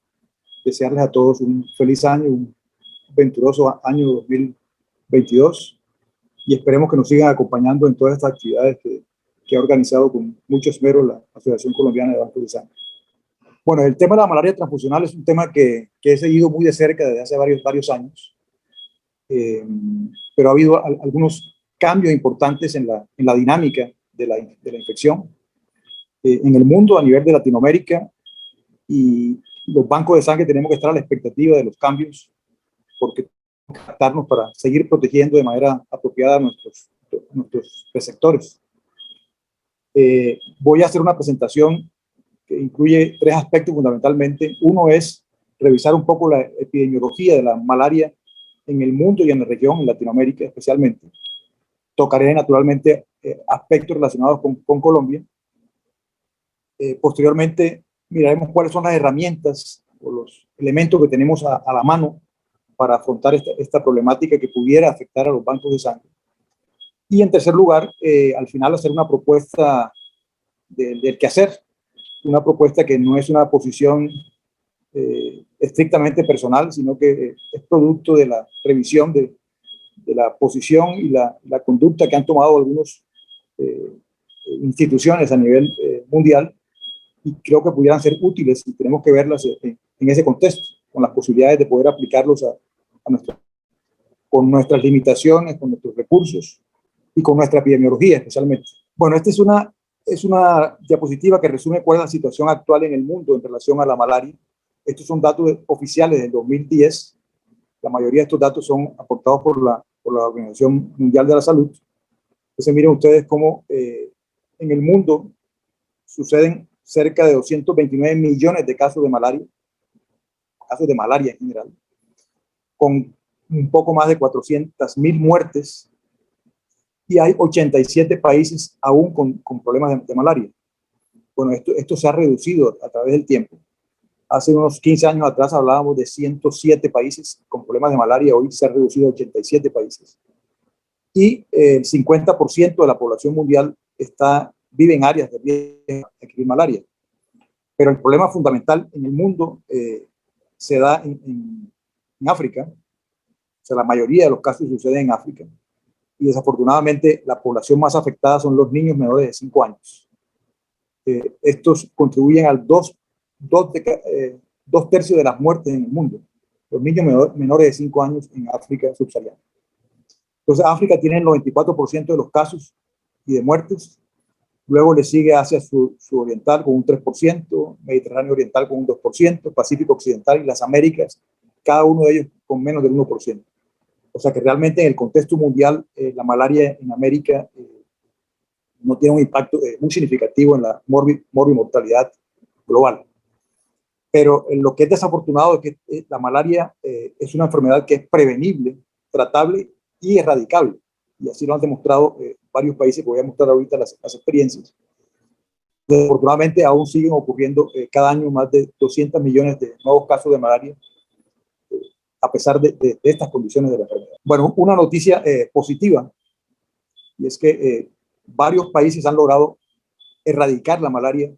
Desearles a todos un feliz año, un venturoso año 2022 y esperemos que nos sigan acompañando en todas estas actividades que ha organizado con mucho esmero la Asociación Colombiana de Bancos de Sangre. Bueno, el tema de la malaria transfusional es un tema que he seguido muy de cerca desde hace varios años, pero ha habido algunos cambios importantes en la dinámica de la infección en el mundo a nivel de Latinoamérica y los bancos de sangre tenemos que estar a la expectativa de los cambios, porque tenemos que adaptarnos para seguir protegiendo de manera apropiada a nuestros receptores. Voy a hacer una presentación que incluye tres aspectos fundamentalmente. Uno es revisar un poco la epidemiología de la malaria en el mundo y en la región, en Latinoamérica especialmente. Tocaré naturalmente aspectos relacionados con Colombia. Posteriormente miraremos cuáles son las herramientas o los elementos que tenemos a la mano para afrontar esta problemática que pudiera afectar a los bancos de sangre. Y en tercer lugar, al final hacer una propuesta del quehacer, una propuesta que no es una posición estrictamente personal, sino que es producto de la revisión de la posición y la conducta que han tomado algunas instituciones a nivel mundial, y creo que pudieran ser útiles y tenemos que verlas en ese contexto, con las posibilidades de poder aplicarlos con nuestras limitaciones, con nuestros recursos y con nuestra epidemiología especialmente. Bueno, esta es una diapositiva que resume cuál es la situación actual en el mundo en relación a la malaria. Estos son datos oficiales del 2010. La mayoría de estos datos son aportados por la Organización Mundial de la Salud. Entonces miren ustedes cómo en el mundo suceden cerca de 229 millones de casos de malaria en general, con un poco más de 400.000 muertes, y hay 87 países aún con problemas de malaria. Bueno, esto se ha reducido a través del tiempo. Hace unos 15 años atrás hablábamos de 107 países con problemas de malaria, hoy se ha reducido a 87 países. Y el 50% de la población mundial vive en áreas de riesgo de adquirir malaria. Pero el problema fundamental en el mundo se da en África. O sea, la mayoría de los casos suceden en África. Y desafortunadamente la población más afectada son los niños menores de 5 años. Estos contribuyen al 2 tercios de las muertes en el mundo. Los niños menores de 5 años en África subsahariana. Entonces África tiene el 94% de los casos y de muertes. Luego le sigue Asia Sudoriental con un 3%, Mediterráneo Oriental con un 2%, Pacífico Occidental y las Américas, cada uno de ellos con menos del 1%. O sea que realmente en el contexto mundial la malaria en América no tiene un impacto muy significativo en la morbimortalidad global. Pero lo que es desafortunado es que la malaria es una enfermedad que es prevenible, tratable y erradicable. Y así lo han demostrado varios países, que voy a mostrar ahorita las experiencias. Desafortunadamente aún siguen ocurriendo cada año más de 200 millones de nuevos casos de malaria, a pesar de estas condiciones de la enfermedad. Bueno, una noticia positiva, y es que varios países han logrado erradicar la malaria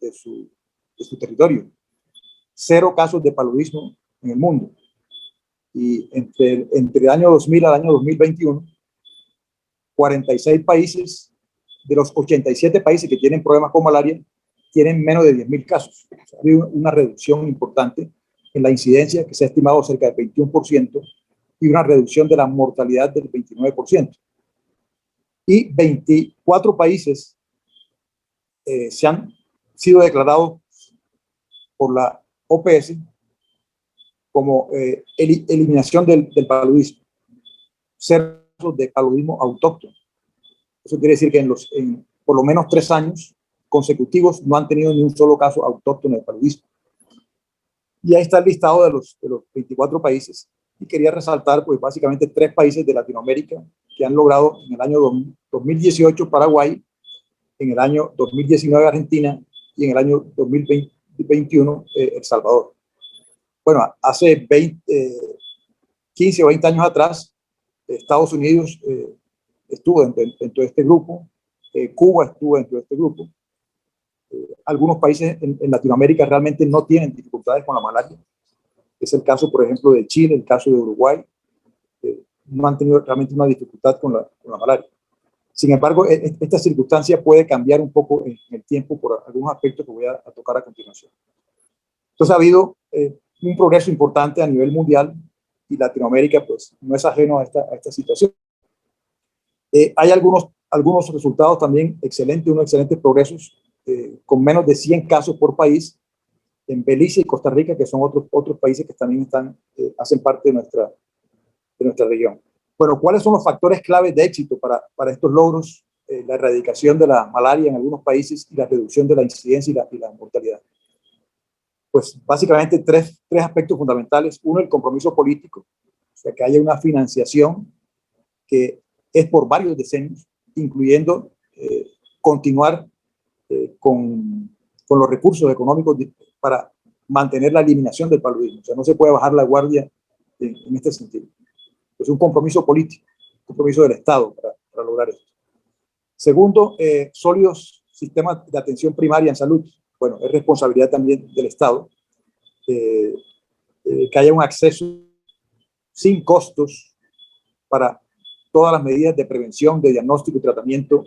de su territorio. 0 casos de paludismo en el mundo. Y entre el año 2000 al año 2021, 46 países de los 87 países que tienen problemas con malaria tienen menos de 10.000 casos. O sea, ha habido una reducción importante en la incidencia, que se ha estimado cerca del 21%, y una reducción de la mortalidad del 29%. Y 24 países se han sido declarados por la OPS como eliminación del paludismo. 0 casos de paludismo autóctono. Eso quiere decir que en por lo menos 3 años consecutivos no han tenido ni un solo caso autóctono de paludismo. Y ahí está el listado de los 24 países. Y quería resaltar, pues, básicamente 3 países de Latinoamérica que han logrado en el año 2018 Paraguay, en el año 2019 Argentina y en el año 2021 El Salvador. Bueno, hace 15 o 20 años atrás, Estados Unidos estuvo dentro de este grupo, Cuba estuvo dentro de este grupo. Algunos países en Latinoamérica realmente no tienen dificultades con la malaria. Es el caso, por ejemplo, de Chile, el caso de Uruguay. No han tenido realmente una dificultad con la malaria. Sin embargo, esta circunstancia puede cambiar un poco en el tiempo por algunos aspectos que voy a tocar a continuación. Entonces ha habido un progreso importante a nivel mundial y Latinoamérica pues no es ajeno a esta situación. Hay algunos resultados también excelentes, unos excelentes progresos con menos de 100 casos por país, en Belice y Costa Rica, que son otros países que también hacen parte de nuestra región. Bueno, ¿cuáles son los factores claves de éxito para estos logros? La erradicación de la malaria en algunos países y la reducción de la incidencia y la mortalidad. Pues básicamente tres aspectos fundamentales. Uno, el compromiso político, o sea, que haya una financiación que es por varios decenios, incluyendo continuar con los recursos económicos para mantener la eliminación del paludismo. O sea, no se puede bajar la guardia en este sentido. Es un compromiso político, un compromiso del Estado para lograr esto. Segundo, sólidos sistemas de atención primaria en salud. Bueno, es responsabilidad también del Estado que haya un acceso sin costos para todas las medidas de prevención, de diagnóstico y tratamiento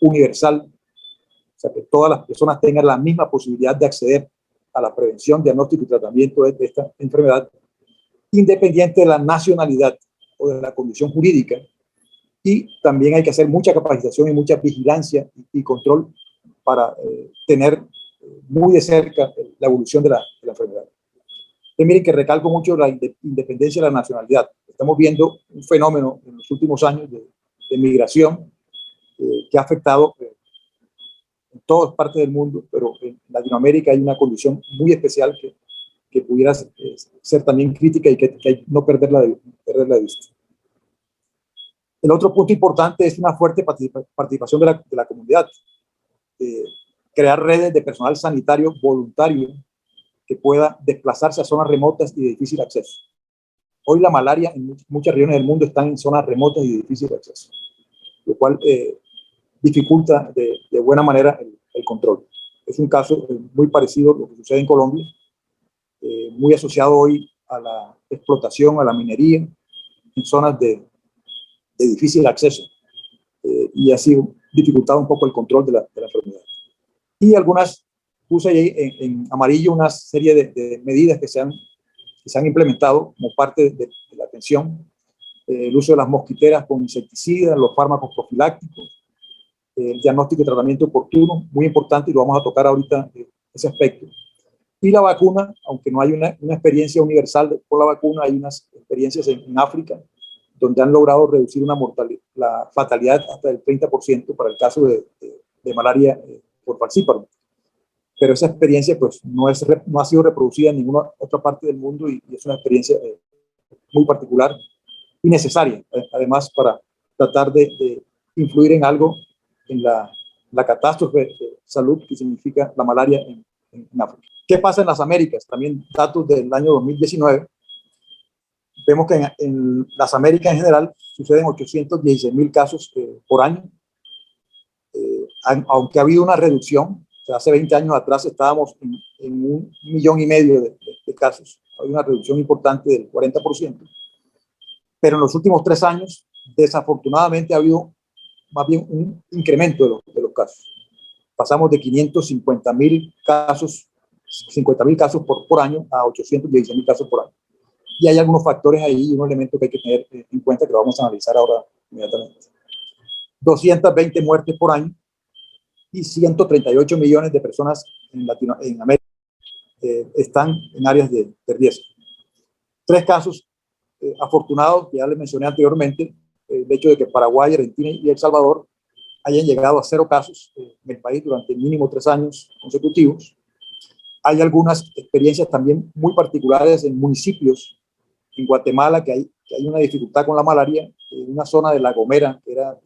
universal. O sea, que todas las personas tengan la misma posibilidad de acceder a la prevención, diagnóstico y tratamiento de esta enfermedad, independiente de la nacionalidad o de la condición jurídica. Y también hay que hacer mucha capacitación y mucha vigilancia y control para tener muy de cerca la evolución de la enfermedad. Entonces, miren que recalco mucho la independencia de la nacionalidad. Estamos viendo un fenómeno en los últimos años de migración que ha afectado en todas partes del mundo, pero en Latinoamérica hay una condición muy especial que pudiera ser también crítica y que hay que no perderla de vista. El otro punto importante es una fuerte participación de la comunidad. Crear redes de personal sanitario voluntario que pueda desplazarse a zonas remotas y de difícil acceso. Hoy la malaria en muchas regiones del mundo está en zonas remotas y de difícil acceso, lo cual dificulta de buena manera el control. Es un caso muy parecido a lo que sucede en Colombia, muy asociado hoy a la explotación, a la minería, en zonas de difícil acceso, y así dificultado un poco el control de la enfermedad. Y puse ahí en amarillo una serie de medidas que se han implementado como parte de la atención, el uso de las mosquiteras con insecticidas, los fármacos profilácticos, el diagnóstico y tratamiento oportuno, muy importante, y lo vamos a tocar ahorita ese aspecto. Y la vacuna, aunque no hay una experiencia universal por la vacuna, hay unas experiencias en África donde han logrado reducir la fatalidad hasta el 30% para el caso de malaria por falciparum. Pero esa experiencia pues, no ha sido reproducida en ninguna otra parte del mundo y es una experiencia muy particular y necesaria, además, para tratar de influir en algo, en la catástrofe de salud que significa la malaria en África. ¿Qué pasa en las Américas? También datos del año 2019. Vemos que en las Américas en general suceden 816,000 casos por año, aunque ha habido una reducción. O sea, hace 20 años atrás estábamos en 1,5 millones de casos. Hay una reducción importante del 40%. Pero en los últimos 3 años, desafortunadamente, ha habido más bien un incremento de los casos. Pasamos de 550,000 casos, 50,000 casos por año a 816,000 casos por año. Y hay algunos factores ahí, unos elementos que hay que tener en cuenta que lo vamos a analizar ahora inmediatamente. 220 muertes por año y 138 millones de personas en América están en áreas de riesgo. 3 casos afortunados, que ya les mencioné anteriormente, el hecho de que Paraguay, Argentina y El Salvador hayan llegado a 0 casos en el país durante mínimo 3 años consecutivos. Hay algunas experiencias también muy particulares en municipios en Guatemala que hay una dificultad con la malaria. En una zona de La Gomera, que era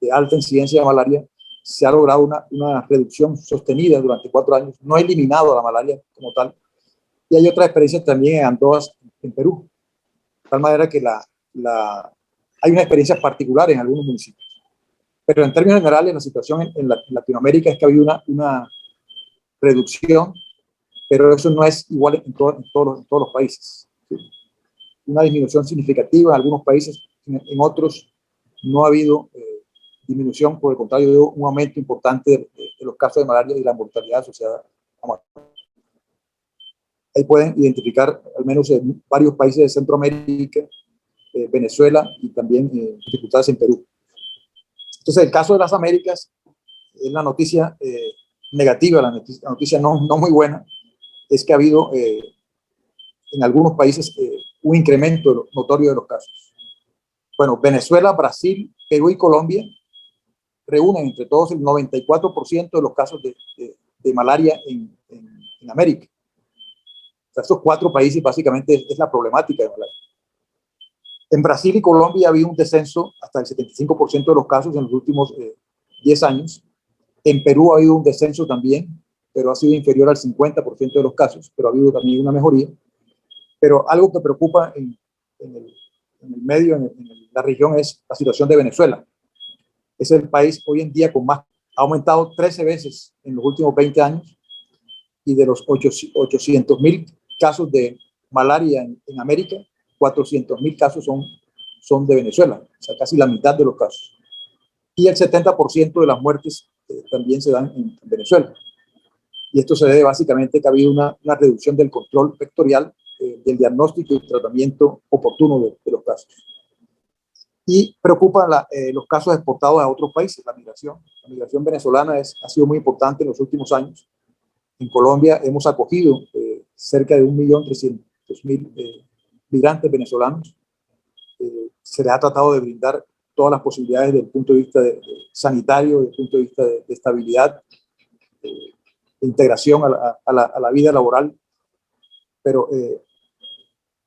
de alta incidencia de malaria, se ha logrado una reducción sostenida durante 4 años. No ha eliminado la malaria como tal. Y hay otras experiencias también en Andoas, en Perú. De tal manera que hay una experiencia particular en algunos municipios. Pero en términos generales, la situación en Latinoamérica es que ha habido una reducción, pero eso no es igual en todos los países. ¿Sí? Una disminución significativa en algunos países, en otros no ha habido disminución, por el contrario, un aumento importante de los casos de malaria y la mortalidad asociada a malaria. Ahí pueden identificar al menos varios países de Centroamérica, Venezuela y también dificultades en Perú. Entonces, el caso de las Américas es la noticia negativa, la noticia no muy buena, es que ha habido en algunos países un incremento notorio de los casos. Bueno, Venezuela, Brasil, Perú y Colombia reúnen entre todos el 94% de los casos de malaria en América. O sea, estos 4 países básicamente es la problemática de malaria. En Brasil y Colombia ha habido un descenso hasta el 75% de los casos en los últimos 10 años. En Perú ha habido un descenso también, pero ha sido inferior al 50% de los casos, pero ha habido también una mejoría. Pero algo que preocupa en el medio, en la región, es la situación de Venezuela. Es el país hoy en día con más, ha aumentado 13 veces en los últimos 20 años, y de los 800.000 casos de malaria en América, 400.000 casos son de Venezuela, o sea, casi la mitad de los casos. Y el 70% de las muertes también se dan en Venezuela. Y esto se debe básicamente a que ha habido una reducción del control vectorial, del diagnóstico y tratamiento oportuno de los casos. Y preocupan los casos exportados a otros países, la migración. La migración venezolana ha sido muy importante en los últimos años. En Colombia hemos acogido cerca de 1.300.000 migrantes venezolanos. Se les ha tratado de brindar todas las posibilidades desde el punto de vista sanitario, desde el punto de vista de estabilidad, de integración a la vida laboral, pero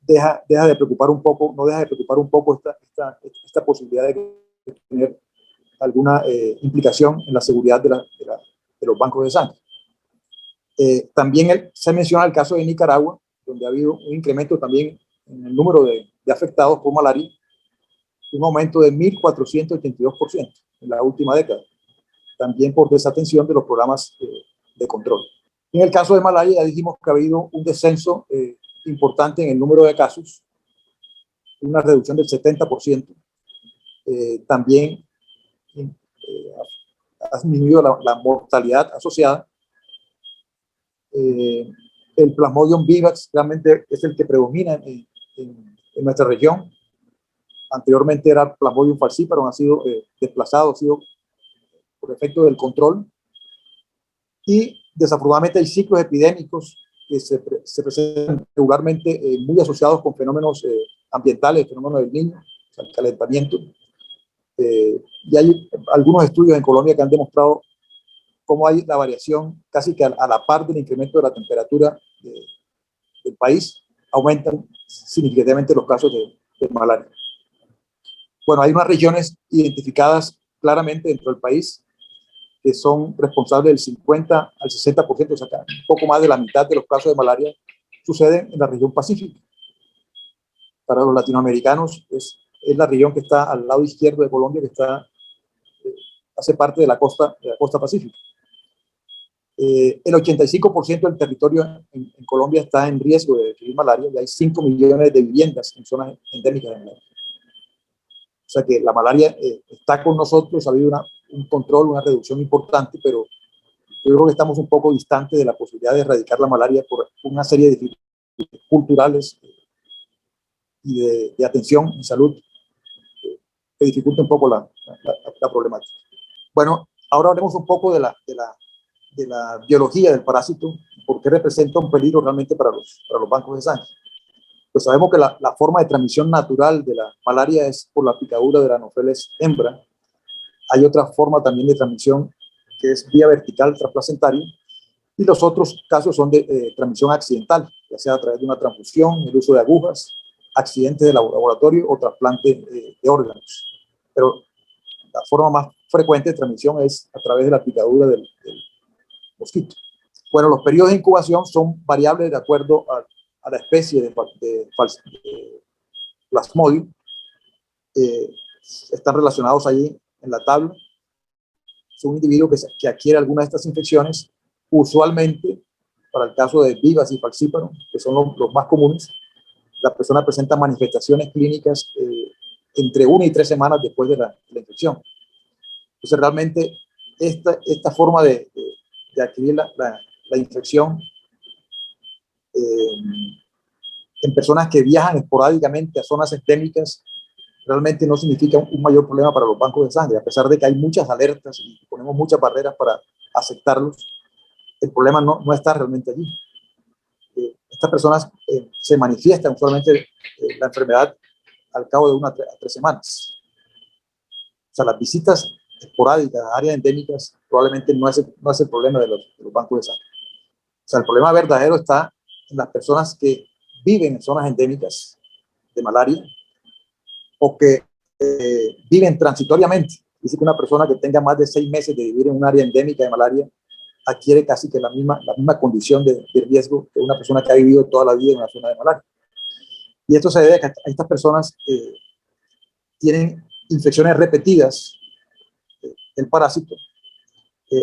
deja de preocupar un poco, no deja de preocupar un poco esta posibilidad de tener alguna implicación en la seguridad de los bancos de sangre. También se menciona el caso de Nicaragua, donde ha habido un incremento también en el número de afectados por malaria, un aumento de 1.482% en la última década, también por desatención de los programas de control. En el caso de malaria ya dijimos que ha habido un descenso importante en el número de casos, una reducción del 70%. También ha disminuido la mortalidad asociada. El Plasmodium vivax realmente es el que predomina en nuestra región. Anteriormente era Plasmodium falciparum, ha sido desplazado, ha sido por efecto del control. Y desafortunadamente hay ciclos epidémicos que se presentan regularmente muy asociados con fenómenos ambientales, fenómenos del Niño, o sea, el calentamiento. Y hay algunos estudios en Colombia que han demostrado cómo hay la variación casi que a la par del incremento de la temperatura del país, aumentan significativamente los casos de malaria. Bueno, hay unas regiones identificadas claramente dentro del país que son responsables del 50 al 60%, o sea, un poco más de la mitad de los casos de malaria suceden en la región pacífica. Para los latinoamericanos es la región que está al lado izquierdo de Colombia, que hace parte de la costa pacífica. El 85% del territorio en Colombia está en riesgo de adquirir malaria y hay 5 millones de viviendas en zonas endémicas de malaria. O sea que la malaria está con nosotros, ha habido un control, una reducción importante, pero yo creo que estamos un poco distantes de la posibilidad de erradicar la malaria por una serie de dificultades culturales y de atención en salud que dificulta un poco la problemática. Bueno, ahora hablemos un poco de la biología del parásito, por qué representa un peligro realmente para los bancos de sangre. Pues sabemos que la forma de transmisión natural de la malaria es por la picadura de la Anopheles hembra. Hay otra forma también de transmisión que es vía vertical transplacentaria, y los otros casos son de transmisión accidental, ya sea a través de una transfusión, el uso de agujas, accidentes de laboratorio o trasplante de órganos. Pero la forma más frecuente de transmisión es a través de la picadura del mosquito. Bueno, los periodos de incubación son variables de acuerdo a la especie de Plasmodium. Están relacionados ahí en la tabla. Es un individuo que adquiere alguna de estas infecciones, usualmente, para el caso de Vivax y Falciparum, que son los más comunes, la persona presenta manifestaciones clínicas entre 1 y 3 semanas después de la infección. Entonces, realmente, esta forma de adquirir la infección en personas que viajan esporádicamente a zonas endémicas realmente no significa un mayor problema para los bancos de sangre, a pesar de que hay muchas alertas y ponemos muchas barreras para aceptarlos. El problema no está realmente allí. Estas personas se manifiestan usualmente la enfermedad al cabo de 1 a 3 semanas. O sea, las visitas esporádicas a áreas endémicas probablemente no es el problema de los bancos de sangre. O sea, el problema verdadero está en las personas que viven en zonas endémicas de malaria o que viven transitoriamente. Dice que una persona que tenga más de 6 meses de vivir en un área endémica de malaria adquiere casi que la misma condición de riesgo que una persona que ha vivido toda la vida en una zona de malaria. Y esto se debe a que estas personas tienen infecciones repetidas del parásito,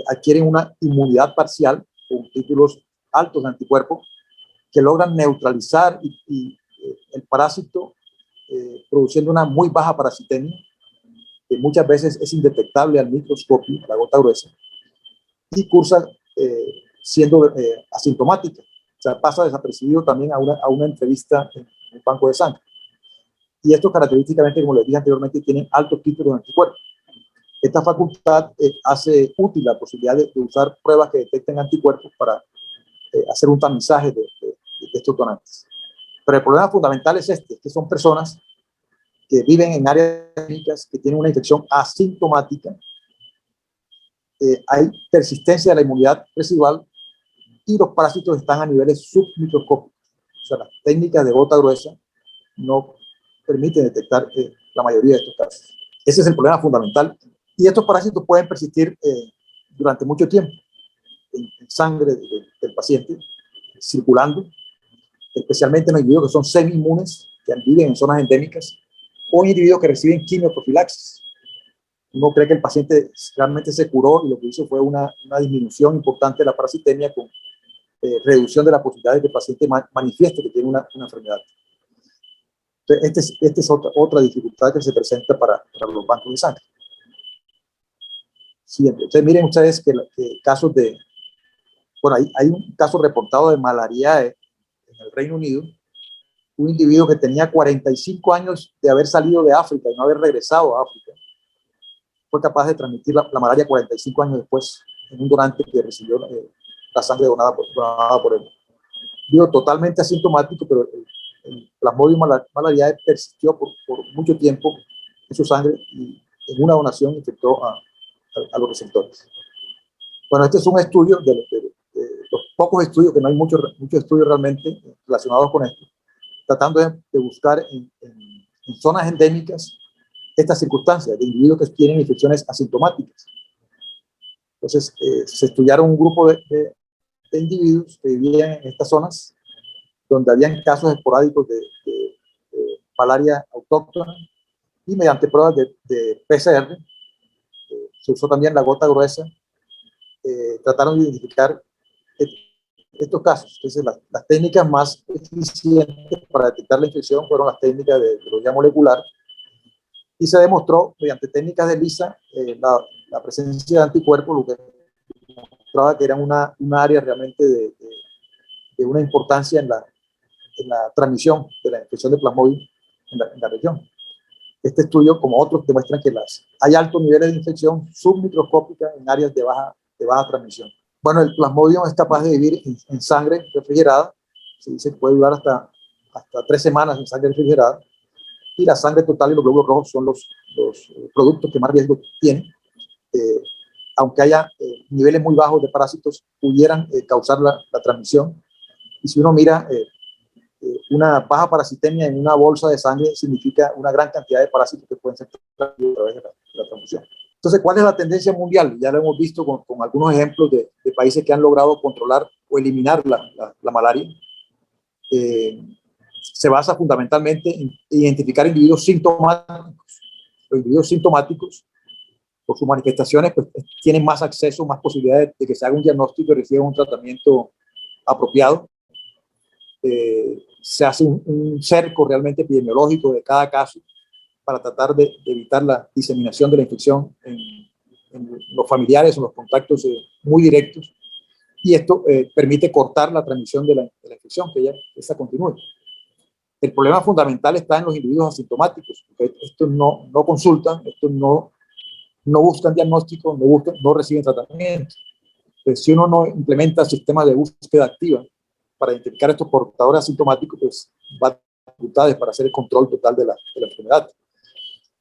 adquieren una inmunidad parcial con títulos altos de anticuerpos que logran neutralizar el parásito produciendo una muy baja parasitemia, que muchas veces es indetectable al microscopio, la gota gruesa, y cursa siendo asintomática. O sea, pasa desapercibido también a una entrevista en el banco de sangre. Y estos característicamente, como les dije anteriormente, tienen altos títulos de anticuerpos. Esta facultad hace útil la posibilidad de usar pruebas que detecten anticuerpos para hacer un tamizaje de estos donantes. Pero el problema fundamental es que son personas que viven en áreas endémicas, que tienen una infección asintomática, hay persistencia de la inmunidad residual y los parásitos están a niveles submicroscópicos. O sea, las técnicas de gota gruesa no permiten detectar la mayoría de estos casos. Ese es el problema fundamental. Y estos parásitos pueden persistir durante mucho tiempo en sangre del paciente, circulando, especialmente en los individuos que son semi-inmunes, que viven en zonas endémicas, o en individuos que reciben quimioprofilaxis. Uno cree que el paciente realmente se curó y lo que hizo fue una disminución importante de la parasitemia con reducción de la posibilidad de que el paciente manifieste que tiene una enfermedad. Entonces, esta es otra dificultad que se presenta para los bancos de sangre. Siguiente. Entonces, miren ustedes que casos de... Bueno, hay un caso reportado de malaria en el Reino Unido, un individuo que tenía 45 años de haber salido de África y no haber regresado a África, fue capaz de transmitir la malaria 45 años después en un donante que recibió la sangre donada por él. Digo, totalmente asintomático, pero el Plasmodium malariae persistió por mucho tiempo en su sangre y en una donación infectó a los receptores. Bueno, este es un estudio de los pocos estudios, que no hay muchos estudios realmente relacionados con esto, tratando de buscar en zonas endémicas estas circunstancias de individuos que tienen infecciones asintomáticas. Entonces, se estudiaron un grupo de individuos que vivían en estas zonas donde habían casos esporádicos de malaria autóctona y mediante pruebas de PCR, se usó también la gota gruesa, trataron de identificar estos casos. Entonces, las técnicas más eficientes para detectar la infección fueron las técnicas de biología molecular, y se demostró mediante técnicas de ELISA la presencia de anticuerpos, lo que mostraba que era una área realmente de una importancia en la transmisión de la infección de Plasmodium en la región. Este estudio, como otros, demuestran que hay altos niveles de infección submicroscópica en áreas de baja transmisión. Bueno, el Plasmodium es capaz de vivir en sangre refrigerada, se dice que puede durar hasta 3 semanas en sangre refrigerada, y la sangre total y los glóbulos rojos son los productos que más riesgo tienen. Aunque haya niveles muy bajos de parásitos, pudieran causar la transmisión. Y si uno mira una baja parasitemia en una bolsa de sangre, significa una gran cantidad de parásitos que pueden ser transmitidos a través de la transfusión. Entonces, ¿cuál es la tendencia mundial? Ya lo hemos visto con algunos ejemplos de países que han logrado controlar o eliminar la malaria. Se basa fundamentalmente en identificar individuos sintomáticos. Los individuos sintomáticos, por sus manifestaciones, pues, tienen más acceso, más posibilidades de que se haga un diagnóstico y reciban un tratamiento apropiado. Se hace un cerco realmente epidemiológico de cada caso para tratar de evitar la diseminación de la infección en los familiares o los contactos muy directos, y esto permite cortar la transmisión de la infección, que esa continúe. El problema fundamental está en los individuos asintomáticos, porque estos no consultan, estos no buscan diagnóstico, no reciben tratamiento. Entonces, si uno no implementa sistemas de búsqueda activa para identificar estos portadores asintomáticos, pues va a tener dificultades para hacer el control total de la enfermedad.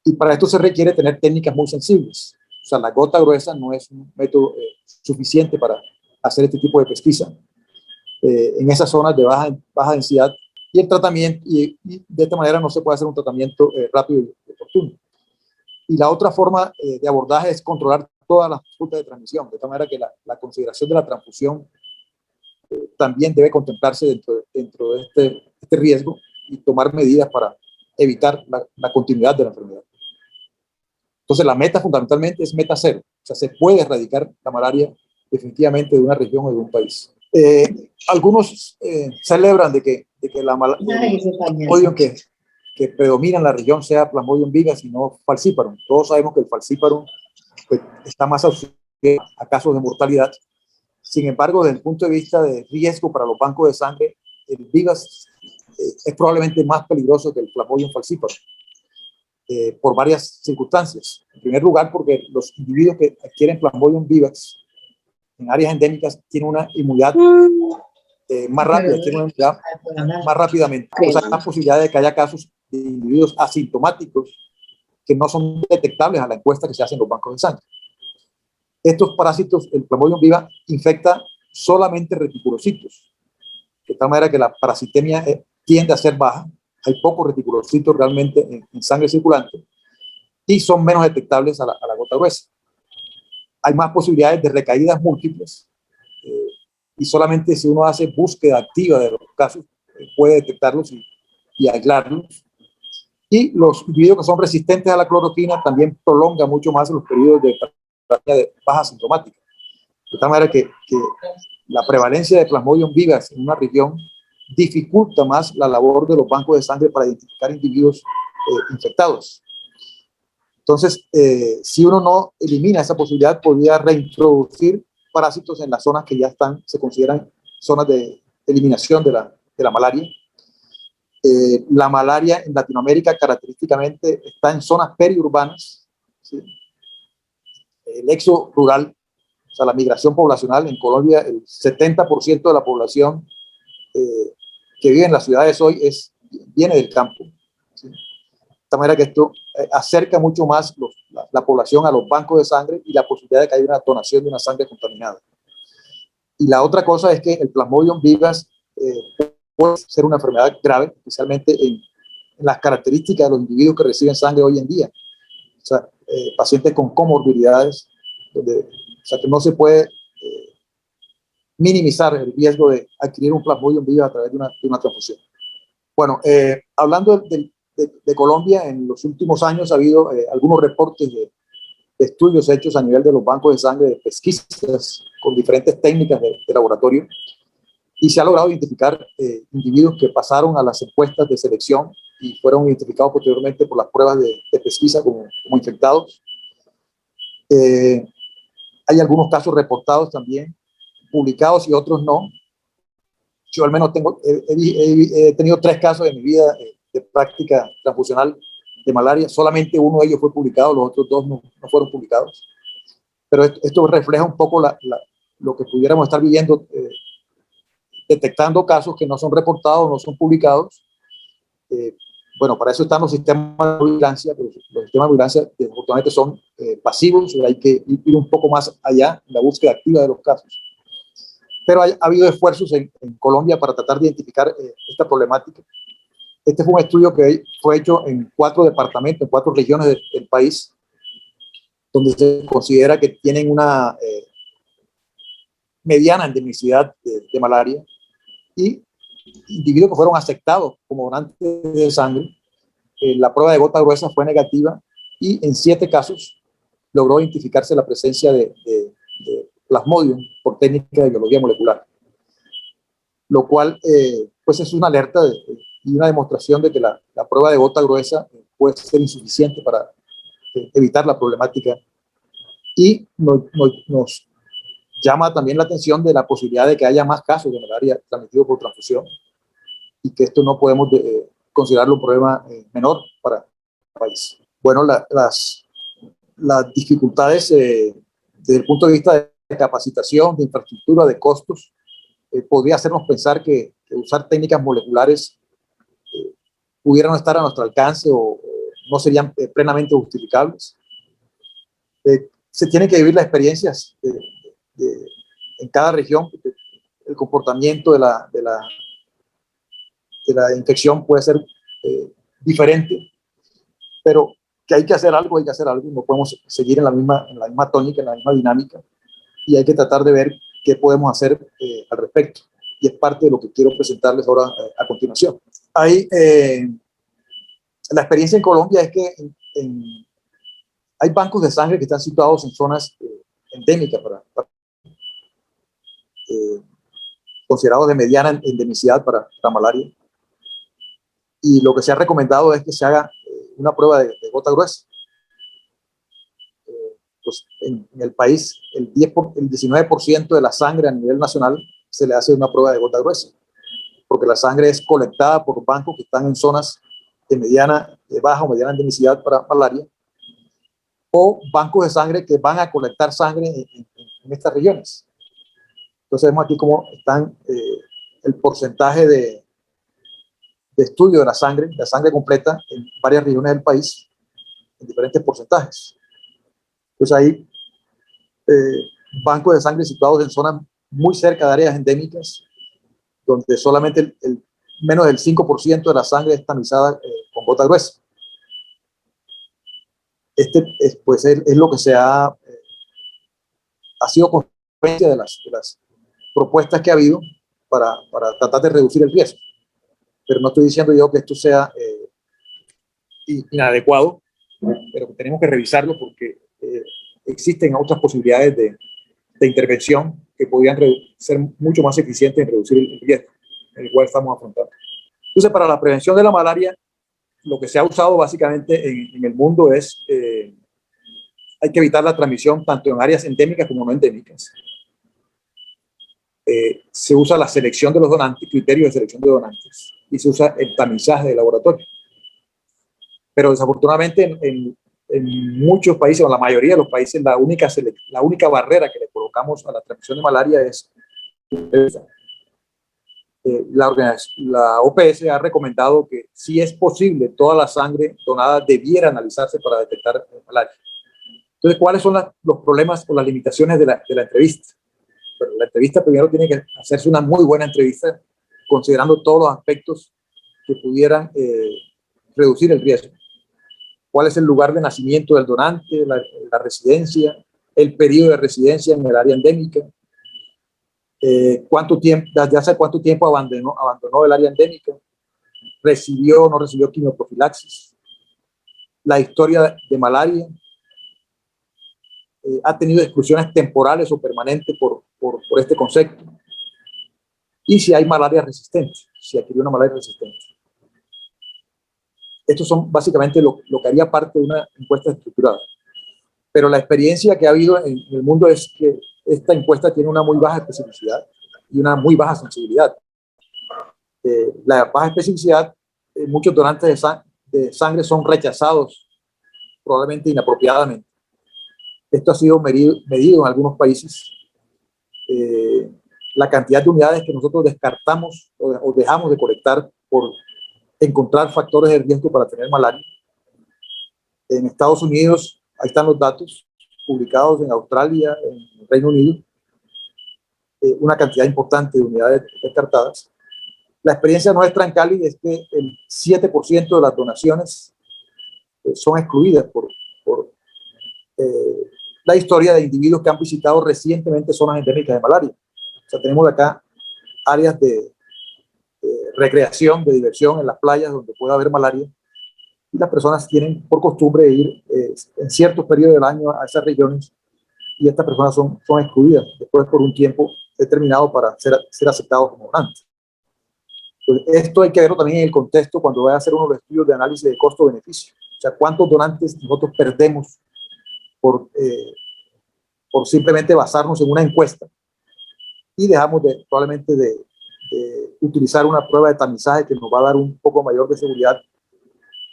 Y para esto se requiere tener técnicas muy sensibles. O sea, la gota gruesa no es un método suficiente para hacer este tipo de pesquisa en esas zonas de baja densidad, y el tratamiento, y de esta manera no se puede hacer un tratamiento rápido y oportuno. Y la otra forma de abordaje es controlar todas las rutas de transmisión, de tal manera que la consideración de la transfusión también debe contemplarse dentro de este riesgo y tomar medidas para evitar la continuidad de la enfermedad. Entonces, la meta fundamentalmente es meta cero. O sea, se puede erradicar la malaria definitivamente de una región o de un país. Algunos celebran de que la plasmodium que predomina en la región sea Plasmodium vivax y no Falciparum. Todos sabemos que el Falciparum pues, está más asociado a casos de mortalidad. Sin embargo, desde el punto de vista de riesgo para los bancos de sangre, el vivax es probablemente más peligroso que el Plasmodium falciparum por varias circunstancias. En primer lugar, porque los individuos que adquieren Plasmodium vivax en áreas endémicas tienen una inmunidad más rápida, tienen una inmunidad más rápidamente. Entonces hay la posibilidad de que haya casos de individuos asintomáticos que no son detectables a la encuesta que se hace en los bancos de sangre. Estos parásitos, el Plasmodium vivax infecta solamente reticulocitos, de tal manera que la parasitemia tiende a ser baja. Hay pocos reticulocitos realmente en sangre circulante y son menos detectables a la gota gruesa. Hay más posibilidades de recaídas múltiples y solamente si uno hace búsqueda activa de los casos puede detectarlos y aislarlos. Y los individuos que son resistentes a la cloroquina también prolongan mucho más los periodos de baja sintomática. De tal manera que la prevalencia de Plasmodium vivax en una región dificulta más la labor de los bancos de sangre para identificar individuos infectados. Entonces, si uno no elimina esa posibilidad, podría reintroducir parásitos en las zonas que ya se consideran zonas de eliminación de la malaria. La malaria en Latinoamérica característicamente está en zonas periurbanas, ¿sí? El éxodo rural, o sea, la migración poblacional en Colombia, el 70% de la población que vive en las ciudades hoy viene del campo, ¿sí? De esta manera que esto acerca mucho más la población a los bancos de sangre y la posibilidad de que haya una donación de una sangre contaminada. Y la otra cosa es que el Plasmodium vivax puede ser una enfermedad grave, especialmente en las características de los individuos que reciben sangre hoy en día. O sea, pacientes con comorbilidades, o sea, que no se puede minimizar el riesgo de adquirir un Plasmodium vivax a través de una transfusión. Bueno, hablando de Colombia, en los últimos años ha habido algunos reportes de estudios hechos a nivel de los bancos de sangre, de pesquisas con diferentes técnicas de laboratorio, y se ha logrado identificar individuos que pasaron a las encuestas de selección y fueron identificados posteriormente por las pruebas de pesquisa como infectados. Hay algunos casos reportados también, publicados y otros no. Yo al menos he tenido 3 casos en mi vida de práctica transfusional de malaria. Solamente uno de ellos fue publicado, los otros 2 no fueron publicados. Pero esto refleja un poco lo que pudiéramos estar viviendo, detectando casos que no son reportados, no son publicados. Bueno, para eso están los sistemas de vigilancia, pero los sistemas de vigilancia desafortunadamente son pasivos, y hay que ir un poco más allá en la búsqueda activa de los casos. Pero ha habido esfuerzos en Colombia para tratar de identificar esta problemática. Este fue un estudio que fue hecho en 4 departamentos, en 4 regiones del país, donde se considera que tienen una mediana endemicidad de malaria, y individuos que fueron aceptados como donantes de sangre. La prueba de gota gruesa fue negativa y en 7 casos logró identificarse la presencia de Plasmodium por técnica de biología molecular, lo cual pues es una alerta y una demostración de que la prueba de gota gruesa puede ser insuficiente para evitar la problemática, y nos llama también la atención de la posibilidad de que haya más casos de malaria transmitidos por transfusión, y que esto no podemos considerarlo un problema menor para el país. Bueno, las dificultades desde el punto de vista de capacitación, de infraestructura, de costos, podría hacernos pensar que usar técnicas moleculares pudieran no estar a nuestro alcance o no serían plenamente justificables. Se tienen que vivir las experiencias en cada región. El comportamiento de la infección puede ser diferente, pero que hay que hacer algo, no podemos seguir en la misma tónica, en la misma dinámica, y hay que tratar de ver qué podemos hacer al respecto. Y es parte de lo que quiero presentarles ahora a continuación. Ahí, la experiencia en Colombia es que hay bancos de sangre que están situados en zonas endémicas, considerados de mediana endemicidad para malaria. Y lo que se ha recomendado es que se haga una prueba de gota gruesa. Pues en el país, el 19% de la sangre a nivel nacional se le hace una prueba de gota gruesa, porque la sangre es colectada por bancos que están en zonas de baja o mediana endemicidad para malaria, o bancos de sangre que van a colectar sangre en estas regiones. Entonces vemos aquí cómo están el porcentaje de estudio de la sangre completa en varias regiones del país, en diferentes porcentajes. Entonces hay bancos de sangre situados en zonas muy cerca de áreas endémicas, donde solamente menos del 5% de la sangre es tamizada con gota gruesa. Pues es lo que ha sido consecuencia de las propuestas que ha habido para tratar de reducir el riesgo. Pero no estoy diciendo yo que esto sea inadecuado, pero tenemos que revisarlo porque existen otras posibilidades de intervención que podrían ser mucho más eficientes en reducir el riesgo en el cual estamos afrontando. Entonces, para la prevención de la malaria, lo que se ha usado básicamente en el mundo es hay que evitar la transmisión tanto en áreas endémicas como no endémicas. Se usa la selección de los donantes, criterios de selección de donantes, y se usa el tamizaje de laboratorio. Pero desafortunadamente en muchos países, o la mayoría de los países, la única barrera que le colocamos a la transmisión de malaria es la OPS ha recomendado que si es posible, toda la sangre donada debiera analizarse para detectar malaria. Entonces, ¿cuáles son los problemas o las limitaciones de la entrevista? Pero la entrevista primero tiene que hacerse una muy buena entrevista, considerando todos los aspectos que pudieran reducir el riesgo. ¿Cuál es el lugar de nacimiento del donante, la residencia, el periodo de residencia en el área endémica? ¿Desde hace cuánto tiempo abandonó el área endémica? ¿Recibió o no recibió quimioprofilaxis? La historia de malaria. ¿Ha tenido exclusiones temporales o permanentes por este concepto? Y si hay malaria resistente, si adquirió una malaria resistente. Estos son básicamente lo que haría parte de una encuesta estructurada. Pero la experiencia que ha habido en el mundo es que esta encuesta tiene una muy baja especificidad y una muy baja sensibilidad. La baja especificidad, muchos donantes de sangre son rechazados probablemente inapropiadamente. Esto ha sido medido en algunos países. La cantidad de unidades que nosotros descartamos o dejamos de colectar por encontrar factores de riesgo para tener malaria. En Estados Unidos, ahí están los datos publicados, en Australia, en Reino Unido, una cantidad importante de unidades descartadas. La experiencia nuestra en Cali es que el 7% de las donaciones son excluidas por la historia de individuos que han visitado recientemente zonas endémicas de malaria. O sea, tenemos acá áreas de recreación, de diversión en las playas donde puede haber malaria, y las personas tienen por costumbre ir en ciertos periodos del año a esas regiones, y estas personas son excluidas después por un tiempo determinado para ser aceptados como donantes. Entonces, esto hay que verlo también en el contexto cuando vaya a hacer uno de los estudios de análisis de costo-beneficio. O sea, ¿cuántos donantes nosotros perdemos por simplemente basarnos en una encuesta y dejamos probablemente de utilizar una prueba de tamizaje que nos va a dar un poco mayor de seguridad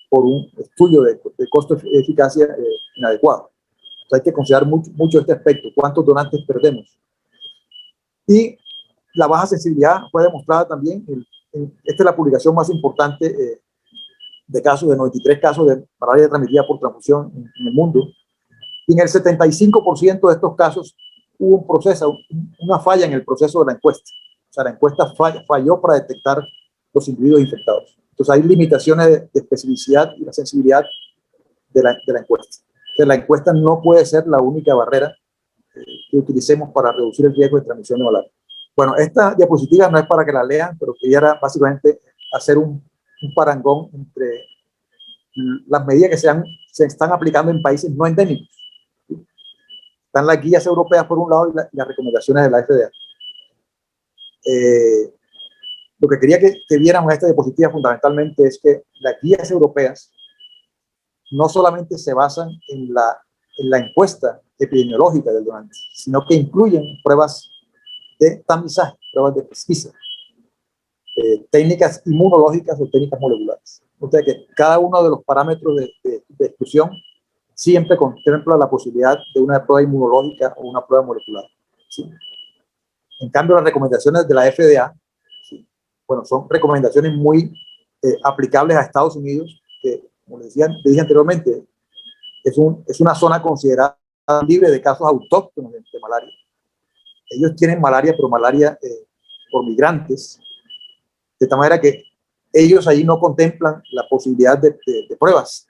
por un estudio de costo-eficacia inadecuado? Entonces hay que considerar mucho este aspecto, cuántos donantes perdemos. Y La baja sensibilidad fue demostrada también. Esta es la publicación más importante de casos, de 93 casos de malaria transmitida por transfusión en el mundo. Y en el 75% de estos casos hubo un proceso, una falla en el proceso de la encuesta. O sea, la encuesta falló para detectar los individuos infectados. Entonces hay limitaciones de especificidad y la sensibilidad de la encuesta. Entonces, la encuesta no puede ser la única barrera que utilicemos para reducir el riesgo de transmisión de malaria. Bueno, esta diapositiva no es para que la lean, pero quería básicamente hacer un parangón entre las medidas que se están aplicando en países no endémicos. Están las guías europeas por un lado y las recomendaciones de la FDA. Lo que quería que viéramos en esta diapositiva fundamentalmente es que las guías europeas no solamente se basan en la encuesta epidemiológica del donante, sino que incluyen pruebas de tamizaje, pruebas de pesquisa, técnicas inmunológicas o técnicas moleculares. O sea que cada uno de los parámetros de exclusión siempre contempla la posibilidad de una prueba inmunológica o una prueba molecular. ¿Sí? En cambio, las recomendaciones de la FDA, ¿sí? Bueno, son recomendaciones muy aplicables a Estados Unidos, que, como les dije anteriormente, es una zona considerada libre de casos autóctonos de malaria. Ellos tienen malaria, pero malaria por migrantes, de tal manera que ellos ahí no contemplan la posibilidad de pruebas,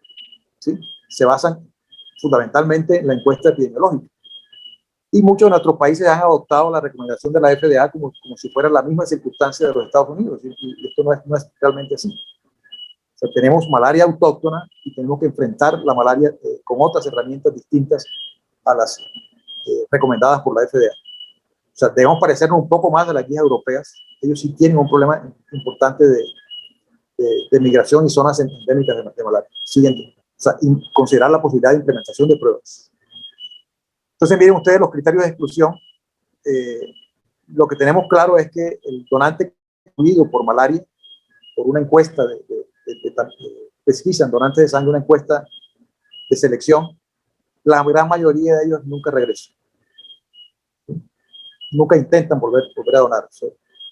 ¿sí? Se basan fundamentalmente en la encuesta epidemiológica. Y muchos de nuestros países han adoptado la recomendación de la FDA como si fuera la misma circunstancia de los Estados Unidos, y esto no es realmente así. O sea, tenemos malaria autóctona y tenemos que enfrentar la malaria con otras herramientas distintas a las recomendadas por la FDA. O sea, debemos parecernos un poco más a las guías europeas. Ellos sí tienen un problema importante de migración y zonas endémicas de malaria. Siguiente. O sea, considerar la posibilidad de implementación de pruebas. Entonces, miren ustedes los criterios de exclusión. Lo que tenemos claro es que el donante excluido por malaria, por una encuesta de pesquisa en donantes de sangre, una encuesta de selección, la gran mayoría de ellos nunca regresan. Nunca intentan volver a donar. O sea,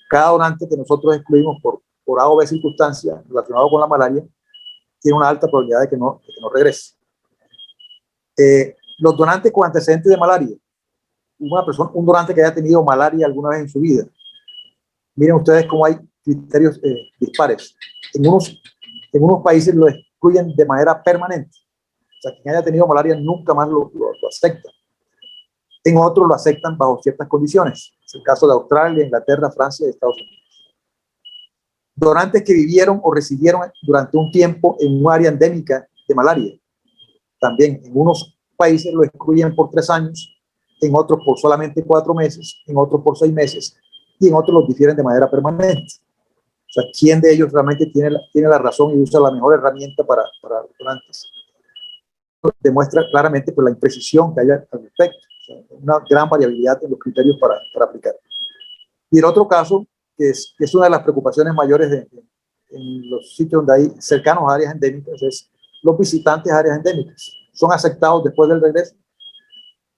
cada donante que nosotros excluimos por A o B circunstancias relacionado con la malaria tiene una alta probabilidad de que no regrese. Los donantes con antecedentes de malaria, un donante que haya tenido malaria alguna vez en su vida, miren ustedes cómo hay criterios dispares. En unos países lo excluyen de manera permanente. O sea, quien haya tenido malaria nunca más lo acepta. En otros lo aceptan bajo ciertas condiciones. Es el caso de Australia, Inglaterra, Francia y Estados Unidos. Donantes que vivieron o residieron durante un tiempo en un área endémica de malaria. También en unos países lo excluyen por 3 años, en otros por solamente 4 meses, en otros por 6 meses y en otros los difieren de manera permanente. O sea, ¿quién de ellos realmente tiene la razón y usa la mejor herramienta para los donantes? Demuestra claramente la imprecisión que hay al respecto. O sea, una gran variabilidad en los criterios para aplicar. Y el otro caso, que es una de las preocupaciones mayores en los sitios donde hay cercanos a áreas endémicas, es los visitantes a áreas endémicas. Son aceptados después del regreso.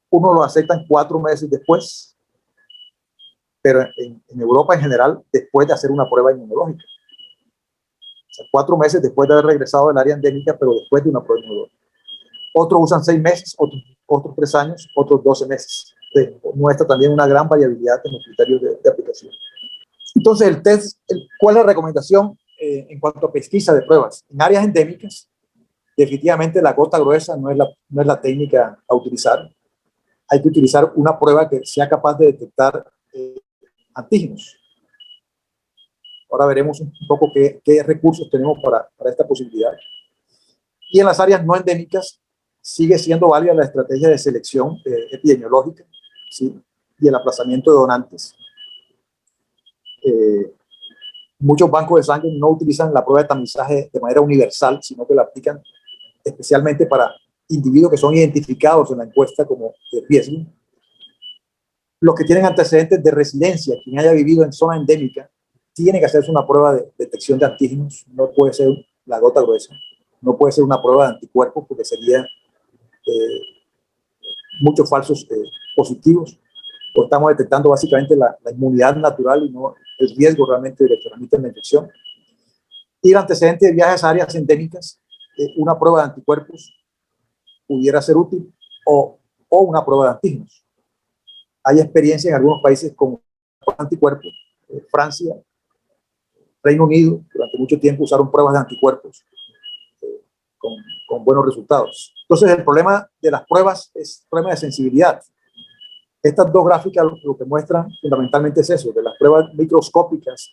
Unos lo aceptan 4 meses después, pero en Europa en general, después de hacer una prueba inmunológica. O sea, 4 meses después de haber regresado del área endémica, pero después de una prueba inmunológica. Otros usan 6 meses, otros 3 años, otros 12 meses. Muestra también una gran variabilidad en los criterios de aplicación. Entonces, el test, ¿cuál es la recomendación en cuanto a pesquisa de pruebas? En áreas endémicas, definitivamente la gota gruesa no es la técnica a utilizar. Hay que utilizar una prueba que sea capaz de detectar antígenos. Ahora veremos un poco qué recursos tenemos para esta posibilidad. Y en las áreas no endémicas sigue siendo válida la estrategia de selección epidemiológica, ¿sí? Y el aplazamiento de donantes. Muchos bancos de sangre no utilizan la prueba de tamizaje de manera universal, sino que la aplican especialmente para individuos que son identificados en la encuesta como de riesgo. Los que tienen antecedentes de residencia, quien haya vivido en zona endémica, tiene que hacerse una prueba de detección de antígenos. No puede ser la gota gruesa, no puede ser una prueba de anticuerpos porque sería muchos falsos positivos. o estamos detectando básicamente la inmunidad natural y no el riesgo realmente de que transmiten la infección. Y el antecedente de viajes a áreas endémicas, una prueba de anticuerpos pudiera ser útil o una prueba de antígenos. Hay experiencia en algunos países con anticuerpos, Francia, Reino Unido, durante mucho tiempo usaron pruebas de anticuerpos con buenos resultados. Entonces, el problema de las pruebas es el problema de sensibilidad. Estas dos gráficas lo que muestran fundamentalmente es eso, de las pruebas microscópicas,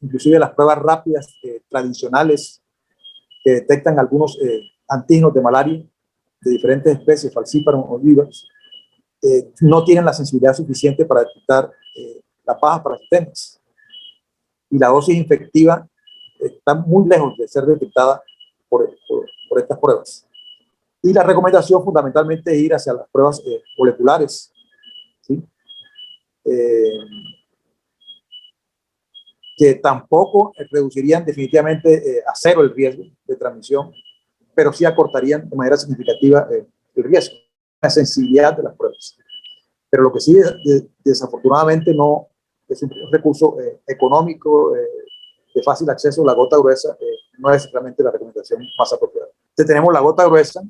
inclusive las pruebas rápidas tradicionales que detectan algunos antígenos de malaria de diferentes especies, falciparum o vivas, no tienen la sensibilidad suficiente para detectar la paja parasitémicas. Y la dosis infectiva está muy lejos de ser detectada por estas pruebas. Y la recomendación fundamentalmente es ir hacia las pruebas moleculares, ¿sí? Que tampoco reducirían definitivamente a cero el riesgo de transmisión, pero sí acortarían de manera significativa el riesgo, la sensibilidad de las pruebas. Pero lo que sí desafortunadamente no es un recurso económico de fácil acceso, la gota gruesa no es realmente la recomendación más apropiada. Entonces tenemos la gota gruesa,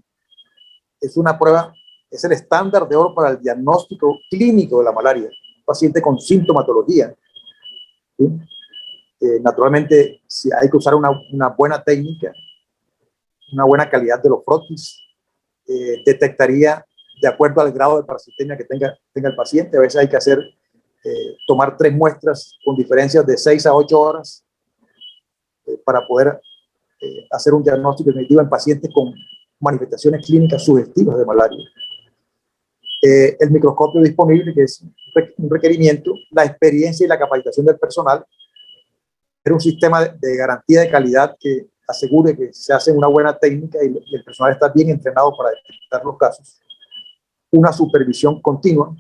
es una prueba, es el estándar de oro para el diagnóstico clínico de la malaria, un paciente con sintomatología, ¿sí? Naturalmente, si hay que usar una buena técnica, una buena calidad de los frotis, detectaría de acuerdo al grado de parasitemia que tenga el paciente. A veces hay que tomar 3 muestras con diferencias de 6 a 8 horas para poder hacer un diagnóstico definitivo en pacientes con manifestaciones clínicas sugestivas de malaria. El microscopio disponible, que es un requerimiento, la experiencia y la capacitación del personal, era un sistema de garantía de calidad que asegure que se hace una buena técnica y el personal está bien entrenado para detectar los casos. Una supervisión continua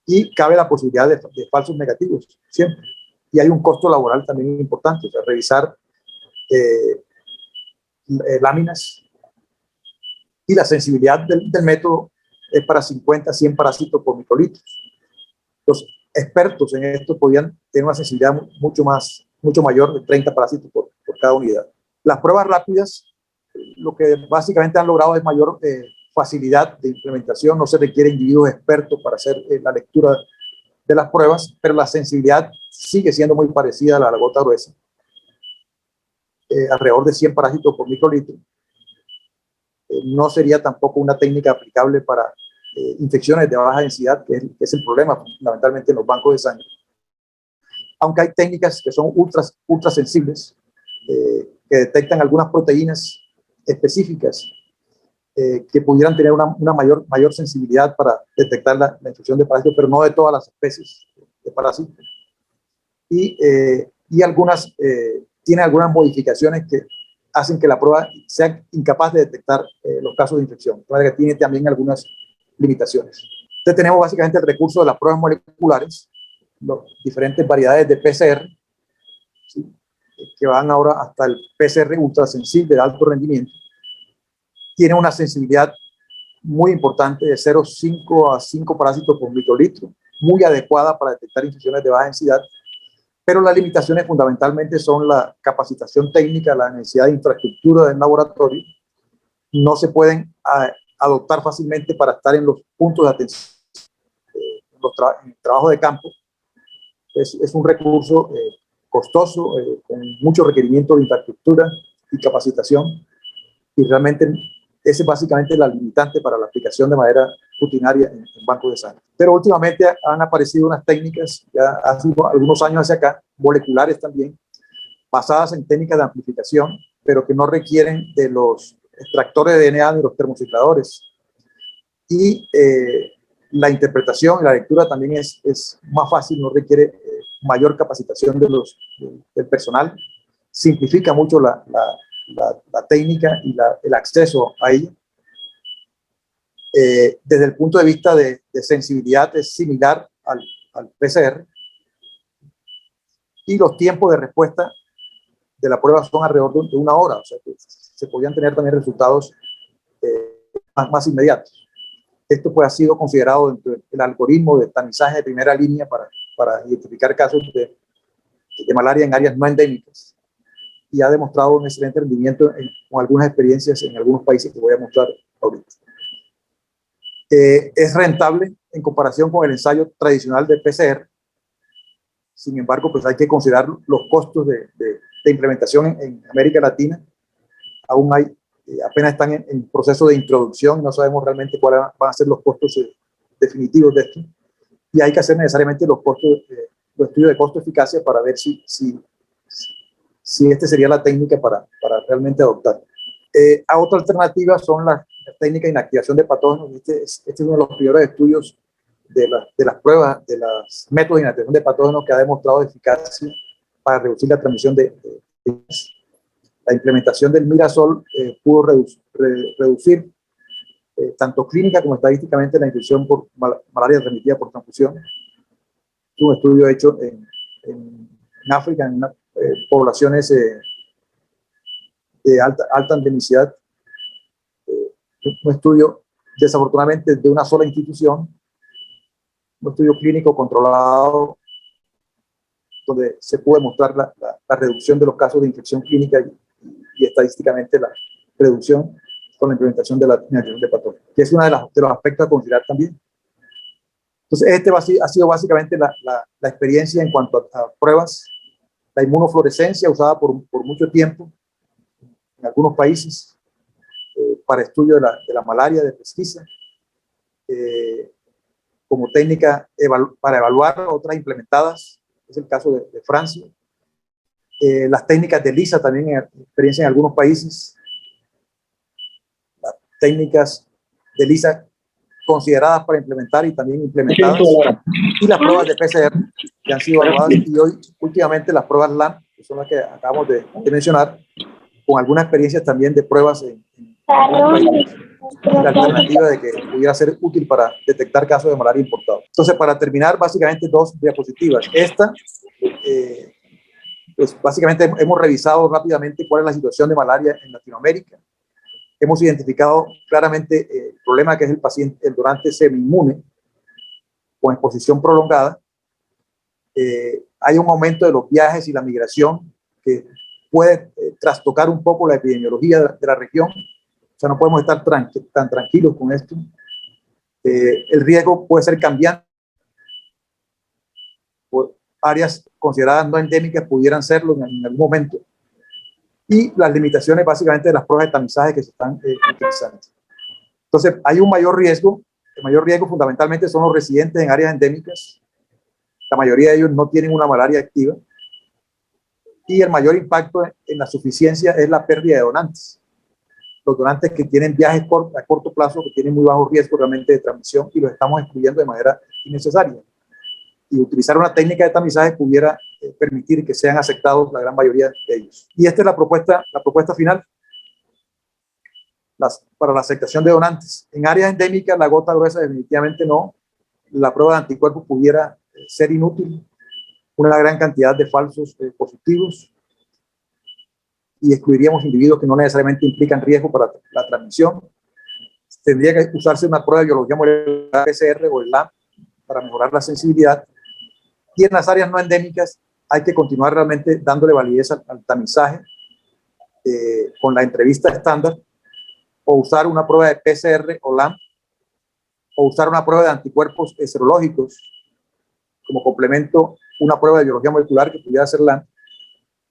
y cabe la posibilidad de falsos negativos siempre. Y hay un costo laboral también importante, o sea, revisar láminas, y la sensibilidad del método es para 50 a 100 parásitos por microlitros. Los expertos en esto podían tener una sensibilidad mucho mayor de 30 parásitos por cada unidad. Las pruebas rápidas, lo que básicamente han logrado es mayor facilidad de implementación, no se requiere individuos expertos para hacer la lectura de las pruebas, pero la sensibilidad sigue siendo muy parecida a la gota gruesa, alrededor de 100 parásitos por microlitro. No sería tampoco una técnica aplicable para infecciones de baja densidad, que es el problema fundamentalmente en los bancos de sangre. Aunque hay técnicas que son ultra sensibles, que detectan algunas proteínas específicas que pudieran tener una mayor sensibilidad para detectar la infección de parásitos, pero no de todas las especies de parásitos. Y algunas tienen algunas modificaciones que hacen que la prueba sea incapaz de detectar los casos de infección, de manera que tiene también algunas limitaciones. Entonces tenemos básicamente el recurso de las pruebas moleculares, las diferentes variedades de PCR, ¿sí? Que van ahora hasta el PCR ultrasensible de alto rendimiento. Tiene una sensibilidad muy importante de 0,5 a 5 parásitos por microlitro, muy adecuada para detectar infecciones de baja densidad, pero las limitaciones fundamentalmente son la capacitación técnica, la necesidad de infraestructura del laboratorio. No se pueden adoptar fácilmente para estar en los puntos de atención, en el trabajo de campo. Es un recurso costoso, con mucho requerimiento de infraestructura y capacitación, y realmente esa es básicamente la limitante para la aplicación de manera rutinaria en bancos de sangre. Pero últimamente han aparecido unas técnicas, ya hace algunos años hacia acá, moleculares también, basadas en técnicas de amplificación, pero que no requieren de los extractores de DNA ni los termocicladores. Y la interpretación y la lectura también es más fácil, no requiere mayor capacitación del personal, simplifica mucho la técnica y el acceso a ella. Desde el punto de vista de sensibilidad es similar al PCR, y los tiempos de respuesta de la prueba son alrededor de 1 hora, o sea que se podían tener también resultados más inmediatos. Esto pues ha sido considerado dentro del algoritmo de tamizaje de primera línea para identificar casos de malaria en áreas no endémicas, y ha demostrado un excelente rendimiento con algunas experiencias en algunos países que voy a mostrar ahorita. Es rentable en comparación con el ensayo tradicional de PCR. Sin embargo, pues hay que considerar los costos de implementación en América Latina. Aún apenas están en proceso de introducción, no sabemos realmente cuáles van a ser los costos definitivos de esto, y hay que hacer necesariamente los estudios de costo-eficacia para ver si esta sería la técnica para realmente adoptar. Otra alternativa son las técnicas de inactivación de patógenos. Este es uno de los primeros estudios de las pruebas, de los métodos de inactivación de patógenos que ha demostrado eficacia para reducir la transmisión de la implementación del Mirasol pudo reducir tanto clínica como estadísticamente la infección por malaria transmitida por transfusión. Es un estudio hecho en África, en poblaciones de alta endemicidad. Un estudio desafortunadamente de una sola institución, un estudio clínico controlado donde se pudo demostrar la reducción de los casos de infección clínica y estadísticamente la reducción con la implementación de la inactivación de patógenos, que es uno de los aspectos a considerar también. Entonces, ha sido básicamente la experiencia en cuanto a pruebas. La inmunofluorescencia usada por mucho tiempo en algunos países para estudio de la malaria de pesquisa, como técnica para evaluar otras implementadas, es el caso de Francia. Las técnicas de ELISA también experiencia en algunos países. Las técnicas de ELISA consideradas para implementar y también implementadas, y las pruebas de PCR que han sido evaluadas, y hoy últimamente las pruebas LAM, que son las que acabamos de mencionar, con algunas experiencias también de pruebas en la alternativa de que pudiera ser útil para detectar casos de malaria importados. Entonces, para terminar, básicamente dos diapositivas. Esta, pues básicamente hemos revisado rápidamente cuál es la situación de malaria en Latinoamérica. Hemos identificado claramente el problema que es el donante semi-inmune con exposición prolongada. Hay un aumento de los viajes y la migración que puede trastocar un poco la epidemiología de la región. O sea, no podemos estar tan tranquilos con esto. El riesgo puede ser cambiante. Áreas consideradas no endémicas pudieran serlo en algún momento. Y las limitaciones básicamente de las pruebas de tamizaje que se están utilizando. Entonces, hay un mayor riesgo. El mayor riesgo fundamentalmente son los residentes en áreas endémicas. La mayoría de ellos no tienen una malaria activa. Y el mayor impacto en la suficiencia es la pérdida de donantes. Los donantes que tienen viajes a corto plazo, que tienen muy bajo riesgo realmente de transmisión, y los estamos excluyendo de manera innecesaria. Y utilizar una técnica de tamizaje pudiera permitir que sean aceptados la gran mayoría de ellos. Y esta es la propuesta final para la aceptación de donantes. En áreas endémicas, la gota gruesa definitivamente no. La prueba de anticuerpos pudiera ser inútil. Una gran cantidad de falsos positivos, y excluiríamos individuos que no necesariamente implican riesgo para la transmisión. Tendría que usarse una prueba de biología molecular, PCR o el LAM, para mejorar la sensibilidad. Y en las áreas no endémicas hay que continuar realmente dándole validez al tamizaje con la entrevista estándar, o usar una prueba de PCR o LAM, o usar una prueba de anticuerpos serológicos como complemento, una prueba de biología molecular que pudiera ser LAM.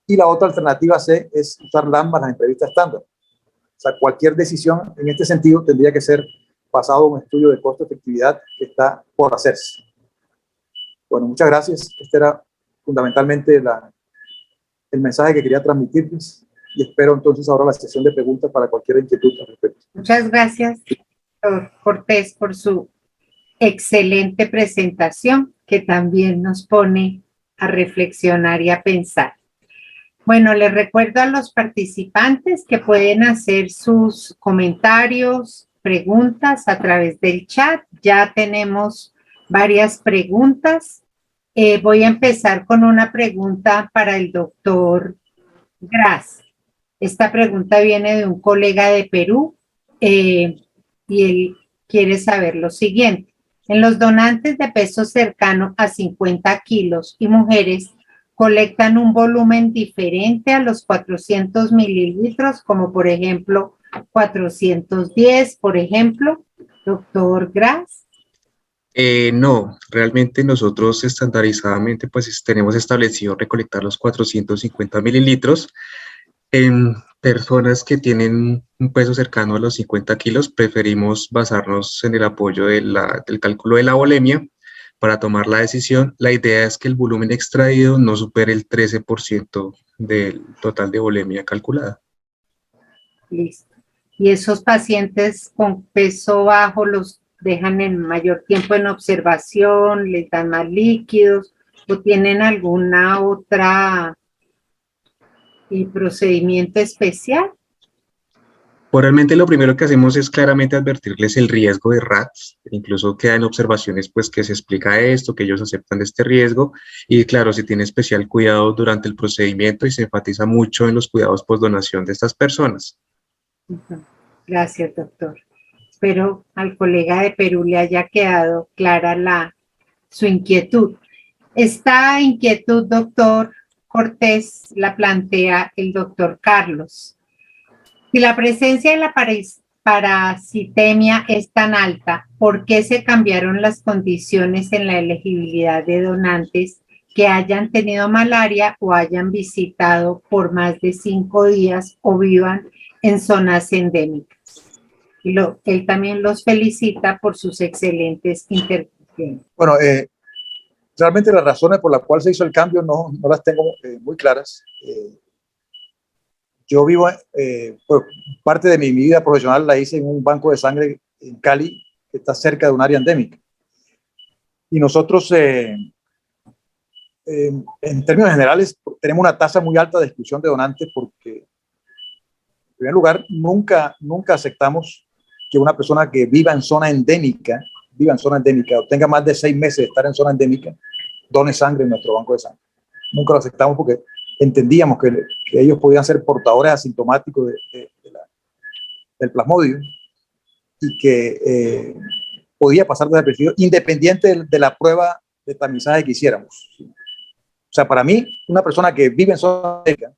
Y la otra alternativa C es usar LAM más la entrevista estándar. O sea, cualquier decisión en este sentido tendría que ser basado en un estudio de costo-efectividad que está por hacerse. Bueno, muchas gracias. Este era fundamentalmente el mensaje que quería transmitirles, y espero entonces ahora la sesión de preguntas para cualquier inquietud al respecto. Muchas gracias, doctor Cortés, por su excelente presentación, que también nos pone a reflexionar y a pensar. Bueno, les recuerdo a los participantes que pueden hacer sus comentarios, preguntas a través del chat. Ya tenemos varias preguntas. Voy a empezar con una pregunta para el doctor Gras. Esta pregunta viene de un colega de Perú, y él quiere saber lo siguiente. En los donantes de peso cercano a 50 kilos y mujeres colectan un volumen diferente a los 400 mililitros, como por ejemplo 410, por ejemplo, doctor Gras. No, realmente nosotros estandarizadamente pues tenemos establecido recolectar los 450 mililitros. En personas que tienen un peso cercano a los 50 kilos, preferimos basarnos en el apoyo del cálculo de la volemia para tomar la decisión. La idea es que el volumen extraído no supere el 13% del total de volemia calculada. Listo. ¿Y esos pacientes con peso bajo los dejan en mayor tiempo en observación, les dan más líquidos o tienen alguna otra procedimiento especial? Pues realmente lo primero que hacemos es claramente advertirles el riesgo de RATS, incluso quedan observaciones pues que se explica esto, que ellos aceptan este riesgo y claro, se tiene especial cuidado durante el procedimiento y se enfatiza mucho en los cuidados postdonación de estas personas. Gracias, doctor. Espero al colega de Perú le haya quedado clara su inquietud. Esta inquietud, doctor Cortés, la plantea el doctor Carlos. Si la presencia de la parasitemia es tan alta, ¿por qué se cambiaron las condiciones en la elegibilidad de donantes que hayan tenido malaria o hayan visitado por más de 5 días o vivan en zonas endémicas? Él también los felicita por sus excelentes intervenciones. Bueno, realmente las razones por las cuales se hizo el cambio no las tengo muy claras. Yo vivo, pues, parte de mi vida profesional la hice en un banco de sangre en Cali, que está cerca de un área endémica. Y nosotros, en términos generales, tenemos una tasa muy alta de exclusión de donantes porque, en primer lugar, nunca aceptamos que una persona que viva en zona endémica o tenga más de 6 meses de estar en zona endémica, done sangre en nuestro banco de sangre. Nunca lo aceptamos porque entendíamos que ellos podían ser portadores asintomáticos del plasmodio y que podía pasar desapercibido independiente de la prueba de tamizaje que hiciéramos. ¿Sí? O sea, para mí, una persona que vive en zona endémica,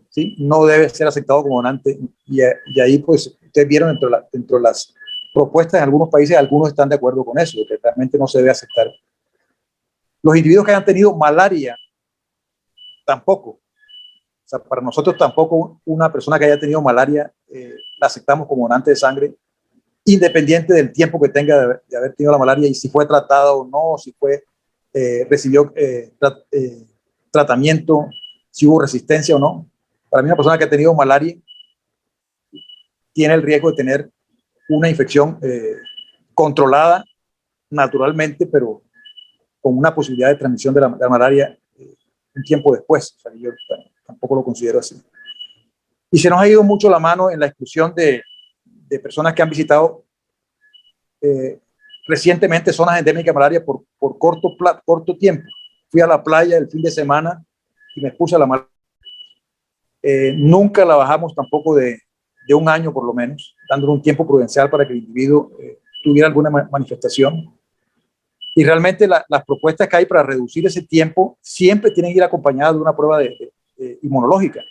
¿sí?, no debe ser aceptado como donante y ahí pues ustedes vieron dentro de las propuestas en algunos países, algunos están de acuerdo con eso, de que realmente no se debe aceptar. Los individuos que hayan tenido malaria, tampoco. O sea, para nosotros tampoco una persona que haya tenido malaria la aceptamos como donante de sangre, independiente del tiempo que tenga de haber tenido la malaria y si fue tratada o no, si recibió tratamiento, si hubo resistencia o no. Para mí una persona que ha tenido malaria tiene el riesgo de tener una infección controlada naturalmente, pero con una posibilidad de transmisión de la malaria un tiempo después. O sea, yo tampoco lo considero así. Y se nos ha ido mucho la mano en la exclusión de personas que han visitado recientemente zonas endémicas de malaria por corto tiempo. Fui a la playa el fin de semana y me expuse a la malaria. Nunca la bajamos tampoco de 1 año por lo menos, dándole un tiempo prudencial para que el individuo tuviera alguna manifestación. Y realmente las propuestas que hay para reducir ese tiempo siempre tienen que ir acompañadas de una prueba inmunológica.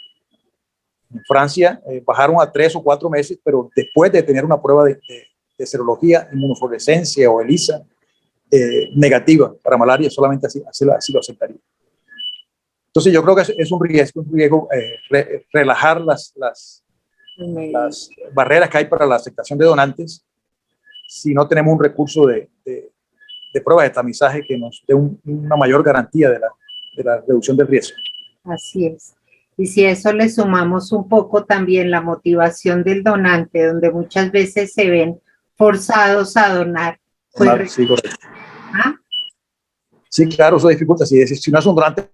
En Francia bajaron a 3 o 4 meses, pero después de tener una prueba de serología, inmunofluorescencia o ELISA negativa para malaria, solamente así lo aceptaría. Entonces yo creo que es un riesgo relajar las barreras que hay para la aceptación de donantes si no tenemos un recurso de pruebas de tamizaje que nos dé una mayor garantía de la reducción del riesgo. Así es. Y si a eso le sumamos un poco también la motivación del donante, donde muchas veces se ven forzados a donar. Pues, sí, correcto. ¿Ah? Sí, claro, eso dificulta. Si no es un donante,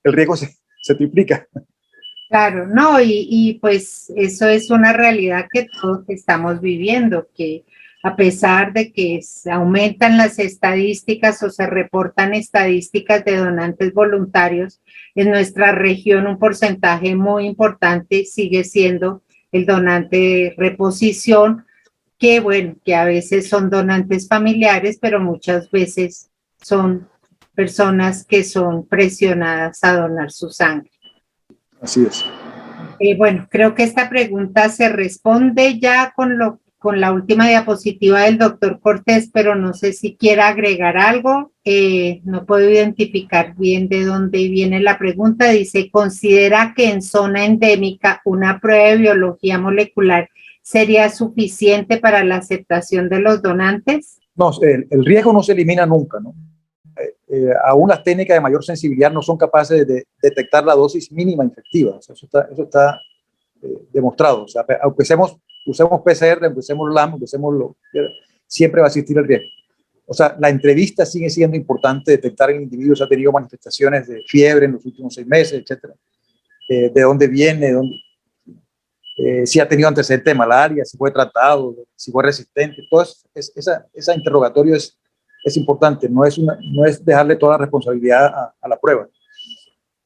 el riesgo se triplica. Claro, no, y pues eso es una realidad que todos estamos viviendo, que a pesar de que se aumentan las estadísticas o se reportan estadísticas de donantes voluntarios, en nuestra región un porcentaje muy importante sigue siendo el donante de reposición, que, bueno, que a veces son donantes familiares, pero muchas veces son personas que son presionadas a donar su sangre. Así es. Bueno, creo que esta pregunta se responde ya con la última diapositiva del doctor Cortés, pero no sé si quiera agregar algo. No puedo identificar bien de dónde viene la pregunta. Dice, ¿considera que en zona endémica una prueba de biología molecular sería suficiente para la aceptación de los donantes? No, el riesgo no se elimina nunca, ¿no? Aún las técnicas de mayor sensibilidad no son capaces de detectar la dosis mínima infectiva. O sea, eso está demostrado. O sea, aunque usemos PCR, aunque usemos LAM, siempre va a existir el riesgo. O sea, la entrevista sigue siendo importante, detectar el individuo si ha tenido manifestaciones de fiebre en los últimos 6 meses, etcétera. De dónde viene, si ha tenido antecedentes de malaria, si fue tratado, si fue resistente. Todo ese interrogatorio es importante, no es dejarle toda la responsabilidad a la prueba.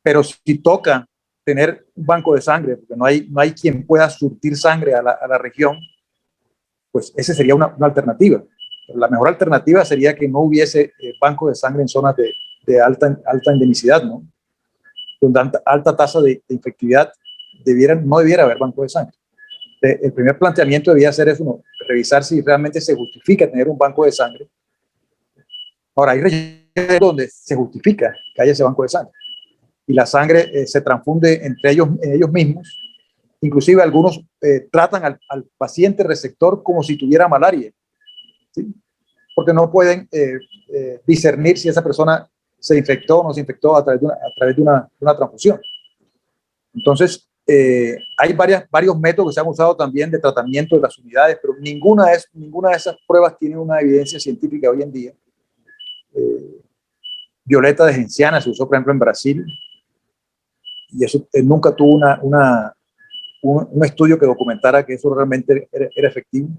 Pero si toca tener un banco de sangre, porque no hay quien pueda surtir sangre a la región, pues esa sería una alternativa. La mejor alternativa sería que no hubiese banco de sangre en zonas de alta endemicidad, ¿no? Donde alta tasa de infectividad no debiera haber banco de sangre. El primer planteamiento debía ser eso, ¿no? Revisar si realmente se justifica tener un banco de sangre. Ahora, hay regiones donde se justifica que haya ese banco de sangre y la sangre se transfunde entre ellos mismos. Inclusive algunos tratan al paciente receptor como si tuviera malaria, ¿sí? Porque no pueden discernir si esa persona se infectó o no se infectó a través de una transfusión. Entonces, hay varios métodos que se han usado también de tratamiento de las unidades, pero ninguna de esas pruebas tiene una evidencia científica hoy en día. Violeta de genciana se usó, por ejemplo, en Brasil, y eso nunca tuvo un estudio que documentara que eso realmente era efectivo.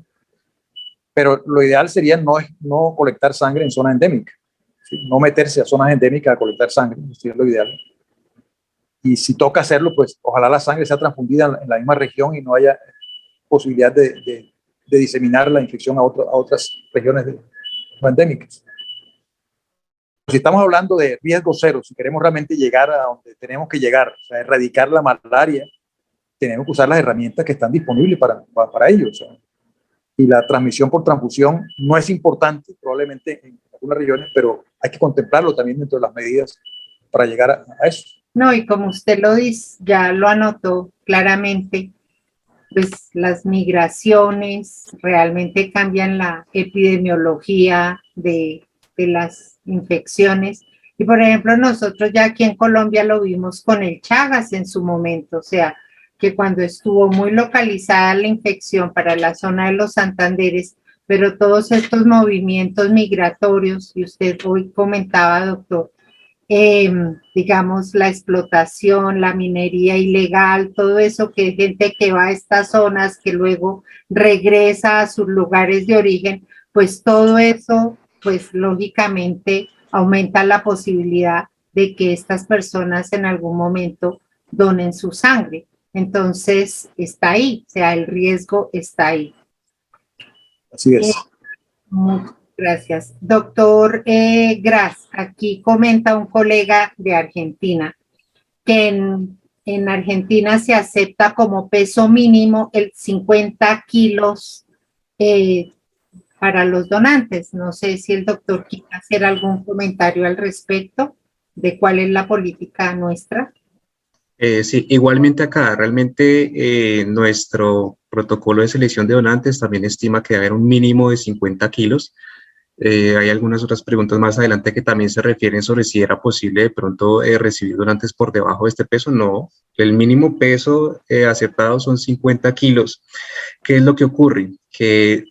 Pero lo ideal sería no colectar sangre en zonas endémicas, ¿sí? No meterse a zonas endémicas a colectar sangre, eso sería lo ideal. Y si toca hacerlo, pues ojalá la sangre sea transfundida en la misma región y no haya posibilidad de diseminar la infección a otras regiones no endémicas. Si estamos hablando de riesgo cero, si queremos realmente llegar a donde tenemos que llegar, o sea, erradicar la malaria, tenemos que usar las herramientas que están disponibles para ello. O sea, y la transmisión por transfusión no es importante, probablemente en algunas regiones, pero hay que contemplarlo también dentro de las medidas para llegar a eso. No, y como usted lo dice, ya lo anotó claramente, pues las migraciones realmente cambian la epidemiología de las infecciones. Y por ejemplo, nosotros ya aquí en Colombia lo vimos con el Chagas en su momento, o sea, que cuando estuvo muy localizada la infección para la zona de los Santanderes, pero todos estos movimientos migratorios, y usted hoy comentaba, doctor, digamos, la explotación, la minería ilegal, todo eso, que hay gente que va a estas zonas, que luego regresa a sus lugares de origen, pues todo eso, pues lógicamente aumenta la posibilidad de que estas personas en algún momento donen su sangre. Entonces, está ahí, o sea, el riesgo está ahí. Así es. Muchas gracias. Doctor Gras, aquí comenta un colega de Argentina que en Argentina se acepta como peso mínimo el 50 kilos para los donantes. No sé si el doctor quiere hacer algún comentario al respecto de cuál es la política nuestra. Sí, igualmente acá, realmente nuestro protocolo de selección de donantes también estima que debe haber un mínimo de 50 kilos. Hay algunas otras preguntas más adelante que también se refieren sobre si era posible de pronto recibir donantes por debajo de este peso. No, el mínimo peso aceptado son 50 kilos. ¿Qué es lo que ocurre? Que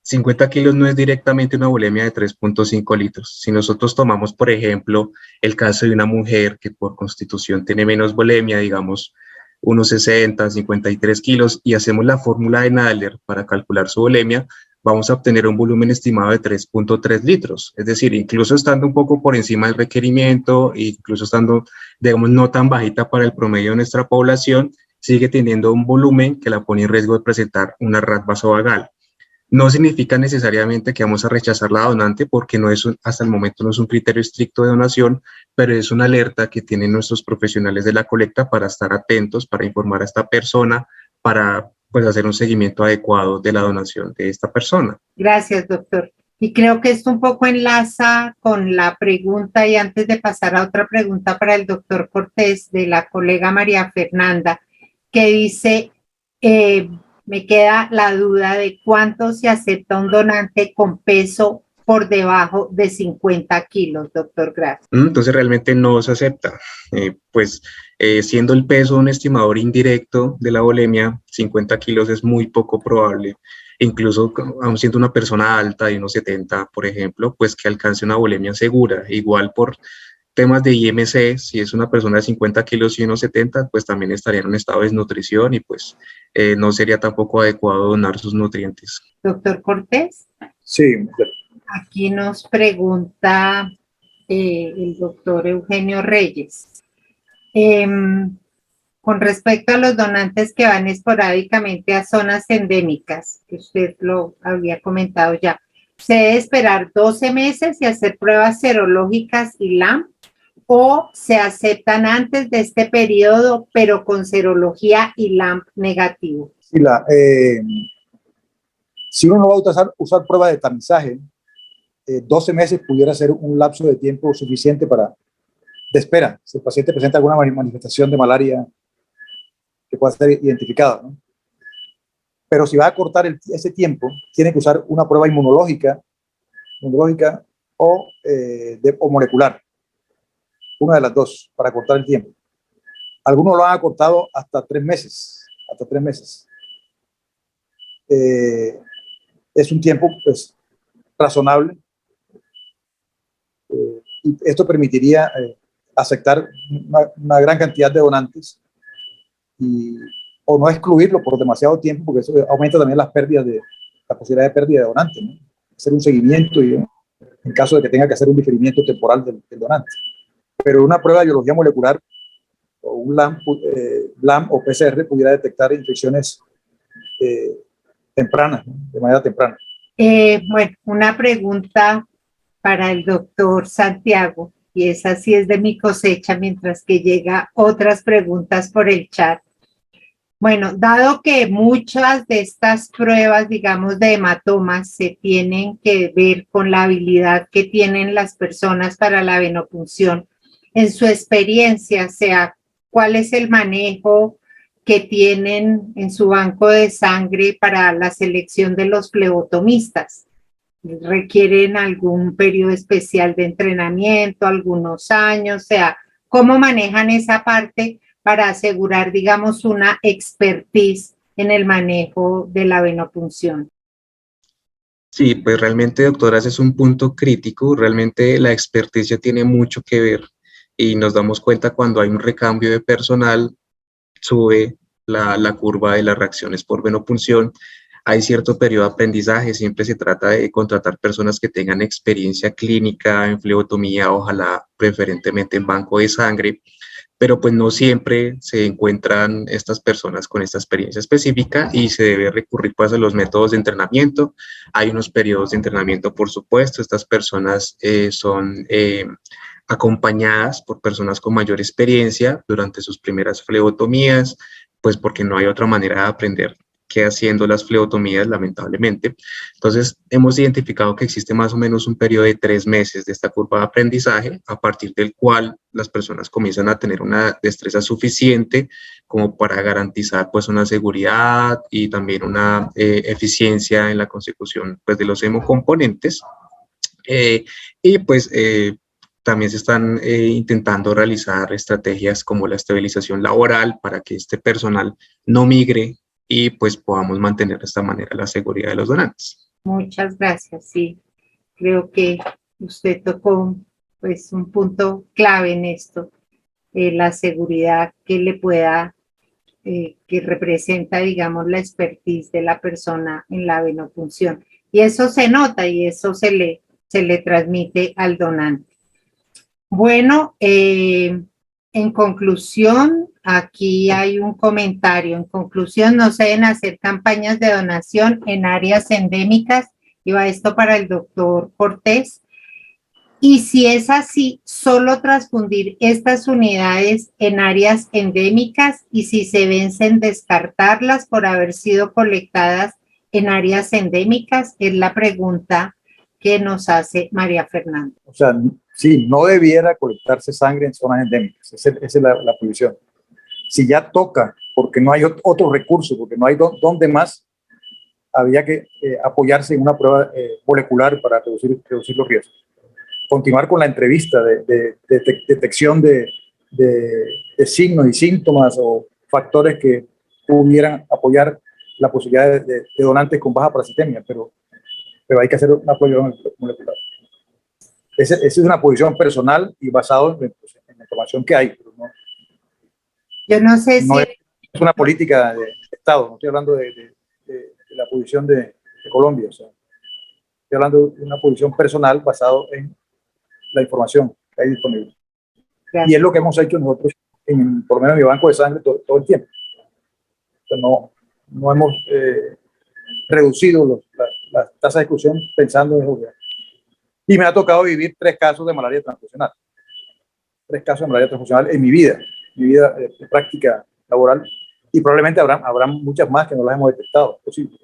50 kilos no es directamente una bulimia de 3.5 litros. Si nosotros tomamos, por ejemplo, el caso de una mujer que por constitución tiene menos bulimia, digamos, unos 60, 53 kilos, y hacemos la fórmula de Nadler para calcular su bulimia, vamos a obtener un volumen estimado de 3.3 litros. Es decir, incluso estando un poco por encima del requerimiento, incluso estando, digamos, no tan bajita para el promedio de nuestra población, sigue teniendo un volumen que la pone en riesgo de presentar una RAT vasovagal. No significa necesariamente que vamos a rechazar la donante porque hasta el momento no es un criterio estricto de donación, pero es una alerta que tienen nuestros profesionales de la colecta para estar atentos, para informar a esta persona, para pues hacer un seguimiento adecuado de la donación de esta persona. Gracias, doctor. Y creo que esto un poco enlaza con la pregunta, y antes de pasar a otra pregunta para el doctor Cortés, de la colega María Fernanda, que dice, me queda la duda de cuánto se acepta un donante con peso por debajo de 50 kilos, doctor Gracias. Entonces realmente no se acepta. Siendo el peso un estimador indirecto de la bulimia, 50 kilos es muy poco probable. Incluso aun siendo una persona alta de unos 70, por ejemplo, pues que alcance una bulimia segura. Igual por temas de IMC, si es una persona de 50 kilos y unos 70, pues también estaría en un estado de desnutrición y pues no sería tampoco adecuado donar sus nutrientes. Doctor Cortés. Sí. Aquí nos pregunta el doctor Eugenio Reyes. Con respecto a los donantes que van esporádicamente a zonas endémicas, que usted lo había comentado ya, ¿se debe esperar 12 meses y hacer pruebas serológicas y LAMP? ¿O se aceptan antes de este periodo, pero con serología y LAMP negativo? Sí, si uno no va a usar pruebas de tamizaje, 12 meses pudiera ser un lapso de tiempo suficiente de espera, si el paciente presenta alguna manifestación de malaria que pueda ser identificada, ¿no? Pero si va a cortar ese tiempo, tiene que usar una prueba inmunológica o molecular, una de las dos, para cortar el tiempo. Algunos lo han acortado hasta 3 meses, es un tiempo pues razonable, y esto permitiría aceptar una gran cantidad de donantes o no excluirlo por demasiado tiempo, porque eso aumenta también la posibilidad de pérdida de donantes, ¿no? Hacer un seguimiento y en caso de que tenga que hacer un diferimiento temporal del donante. Pero una prueba de biología molecular o un LAMP o PCR pudiera detectar infecciones tempranas, ¿no? De manera temprana. Bueno, una pregunta para el doctor Santiago, y esa sí es de mi cosecha, mientras que llega otras preguntas por el chat. Bueno, dado que muchas de estas pruebas, digamos, de hematomas se tienen que ver con la habilidad que tienen las personas para la venopunción, en su experiencia, ¿cuál es el manejo que tienen en su banco de sangre para la selección de los flebotomistas? ¿Requieren algún periodo especial de entrenamiento, algunos años? ¿Cómo manejan esa parte para asegurar, digamos, una expertise en el manejo de la venopunción? Sí, pues realmente, doctora, ese es un punto crítico. Realmente la experticia tiene mucho que ver y nos damos cuenta cuando hay un recambio de personal, sube la curva de las reacciones por venopunción. Hay cierto periodo de aprendizaje, siempre se trata de contratar personas que tengan experiencia clínica en flebotomía, ojalá preferentemente en banco de sangre, pero pues no siempre se encuentran estas personas con esta experiencia específica y se debe recurrir pues a los métodos de entrenamiento. Hay unos periodos de entrenamiento, por supuesto, estas personas son acompañadas por personas con mayor experiencia durante sus primeras flebotomías, pues porque no hay otra manera de aprender que haciendo las flebotomías, lamentablemente. Entonces, hemos identificado que existe más o menos un periodo de 3 meses de esta curva de aprendizaje, a partir del cual las personas comienzan a tener una destreza suficiente como para garantizar pues una seguridad y también una eficiencia en la consecución pues de los hemocomponentes. También se están intentando realizar estrategias como la estabilización laboral para que este personal no migre y pues podamos mantener de esta manera la seguridad de los donantes. Muchas gracias, sí. Creo que usted tocó pues un punto clave en esto, la seguridad que le pueda, que representa, digamos, la expertise de la persona en la venopunción. Y eso se nota y eso se le transmite al donante. Bueno, en conclusión, aquí hay un comentario. En conclusión, no se deben hacer campañas de donación en áreas endémicas. Y va esto para el doctor Cortés. Y si es así, solo transfundir estas unidades en áreas endémicas y si se vencen, descartarlas por haber sido colectadas en áreas endémicas, es la pregunta que nos hace María Fernanda. O sea, sí, no debiera colectarse sangre en zonas endémicas. Esa es la prohibición. Si ya toca, porque no hay otro recurso, porque no hay dónde más, había que apoyarse en una prueba molecular para reducir los riesgos. Continuar con la entrevista de detección de signos y síntomas o factores que pudieran apoyar la posibilidad de donantes con baja parasitemia, pero hay que hacer un apoyo molecular. Esa es una posición personal y basado en la información que hay. Pero no, yo no sé si... Es una política de Estado, no estoy hablando de la posición de Colombia, o sea, estoy hablando de una posición personal basado en la información que hay disponible. Gracias. Y es lo que hemos hecho nosotros, por lo menos en mi banco de sangre, todo el tiempo. O sea, no hemos reducido las tasas de exclusión pensando en eso. Y me ha tocado vivir 3 casos de malaria transfusional. 3 casos de malaria transfusional en mi vida de práctica laboral. Y probablemente habrá muchas más que no las hemos detectado. Posible.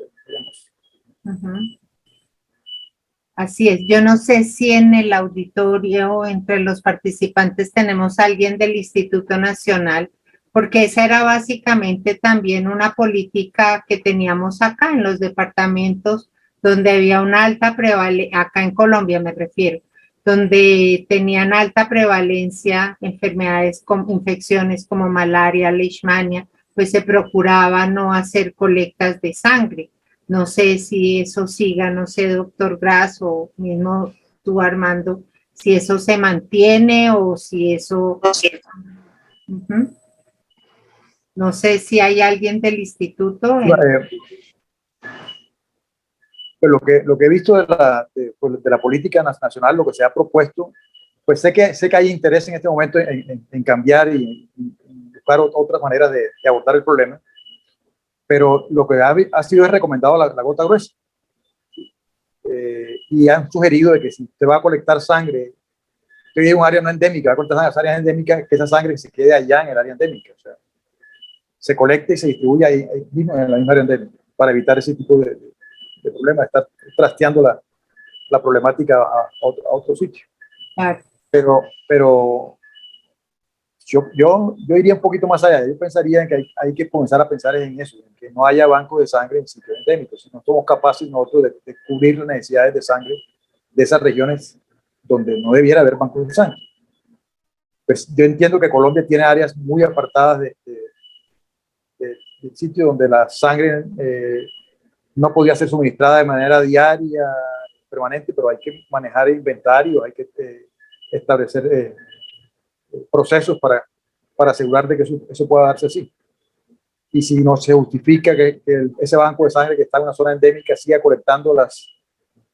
Así es. Yo no sé si en el auditorio, entre los participantes, tenemos a alguien del Instituto Nacional, porque esa era básicamente también una política que teníamos acá en los departamentos donde había una alta prevalencia, acá en Colombia me refiero, donde tenían alta prevalencia enfermedades con infecciones como malaria, leishmania, pues se procuraba no hacer colectas de sangre. No sé si eso siga, no sé, doctor Gras o mismo tú, Armando, si eso se mantiene o si eso... No sé si hay alguien del instituto. Pues lo que he visto de la política nacional, lo que se ha propuesto, pues sé que hay interés en este momento en cambiar y buscar otras maneras de abordar el problema, pero lo que ha sido es recomendado la gota gruesa. Y han sugerido de que si usted va a colectar sangre, usted vive en un área no endémica, va a colectar sangre en las áreas endémicas, que esa sangre se quede allá en el área endémica, o sea, se colecte y se distribuye ahí mismo en la misma área endémica, para evitar ese tipo de problemas, estar trasteando la problemática a otro sitio. Claro. Pero yo iría un poquito más allá. Yo pensaría en que hay que comenzar a pensar en eso, en que no haya bancos de sangre en sitios endémicos, si no somos capaces nosotros de cubrir las necesidades de sangre de esas regiones donde no debiera haber bancos de sangre. Pues yo entiendo que Colombia tiene áreas muy apartadas del sitio donde la sangre no podía ser suministrada de manera diaria, permanente, pero hay que manejar inventarios, hay que establecer procesos para asegurar de que eso pueda darse así. Y si no se justifica que ese banco de sangre que está en una zona endémica siga colectando las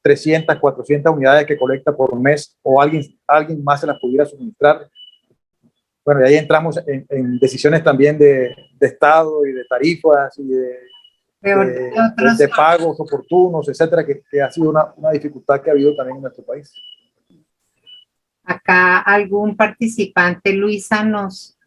300, 400 unidades que colecta por mes o alguien más se las pudiera suministrar. Bueno, y ahí entramos en decisiones también de Estado y de tarifas y de pagos oportunos, etcétera, que ha sido una dificultad que ha habido también en nuestro país. Acá algún participante, Luisa, nos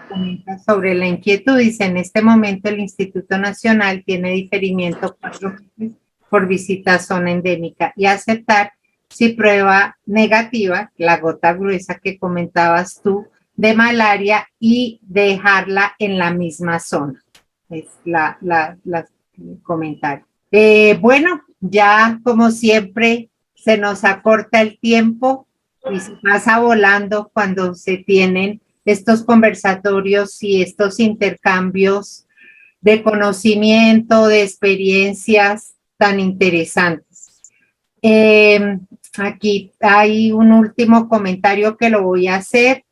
comenta sobre la inquietud. Dice, en este momento el Instituto Nacional tiene diferimiento 4 meses por visita a zona endémica y aceptar si prueba negativa, la gota gruesa que comentabas tú, de malaria y dejarla en la misma zona. Es el comentario. Bueno, ya como siempre se nos acorta el tiempo y se pasa volando cuando se tienen estos conversatorios y estos intercambios de conocimiento, de experiencias tan interesantes. Aquí hay un último comentario que lo voy a hacer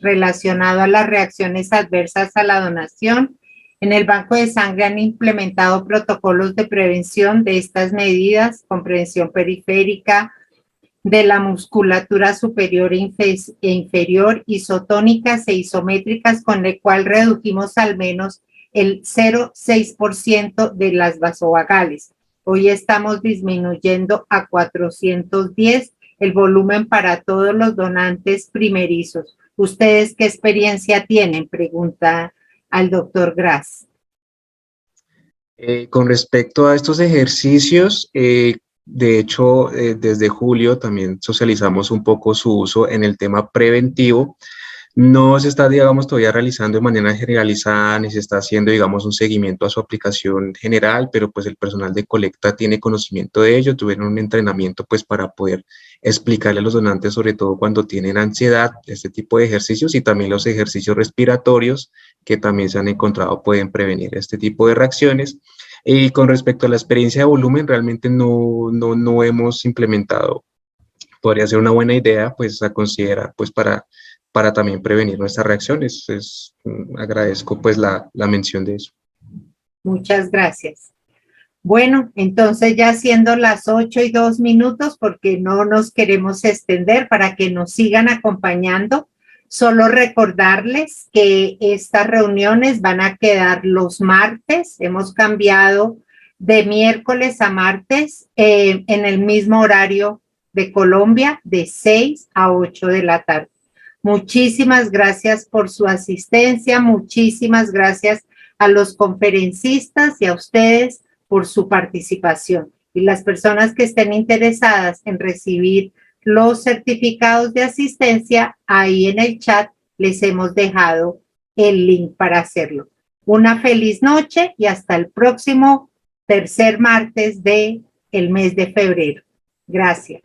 relacionado a las reacciones adversas a la donación. En el Banco de Sangre han implementado protocolos de prevención de estas medidas con prevención periférica, de la musculatura superior e inferior, isotónicas e isométricas, con el cual redujimos al menos el 0,6% de las vasovagales. Hoy estamos disminuyendo a 410 el volumen para todos los donantes primerizos. ¿Ustedes qué experiencia tienen? Pregunta al doctor Gras. Con respecto a estos ejercicios, de hecho, desde julio también socializamos un poco su uso en el tema preventivo. No se está, digamos, todavía realizando de manera generalizada, ni se está haciendo, digamos, un seguimiento a su aplicación general, pero pues el personal de colecta tiene conocimiento de ello, tuvieron un entrenamiento pues para poder explicarle a los donantes, sobre todo cuando tienen ansiedad, este tipo de ejercicios y también los ejercicios respiratorios que también se han encontrado pueden prevenir este tipo de reacciones. Y con respecto a la experiencia de volumen, realmente no hemos implementado. Podría ser una buena idea, pues, a considerar, pues, para también prevenir nuestras reacciones. Agradezco, pues, la mención de eso. Muchas gracias. Bueno, entonces ya siendo las 8:02, porque no nos queremos extender para que nos sigan acompañando, solo recordarles que estas reuniones van a quedar los martes. Hemos cambiado de miércoles a martes en el mismo horario de Colombia, de 6 a 8 de la tarde. Muchísimas gracias por su asistencia, muchísimas gracias a los conferencistas y a ustedes por su participación. Y las personas que estén interesadas en recibir los certificados de asistencia, ahí en el chat les hemos dejado el link para hacerlo. Una feliz noche y hasta el próximo tercer martes del mes de febrero. Gracias.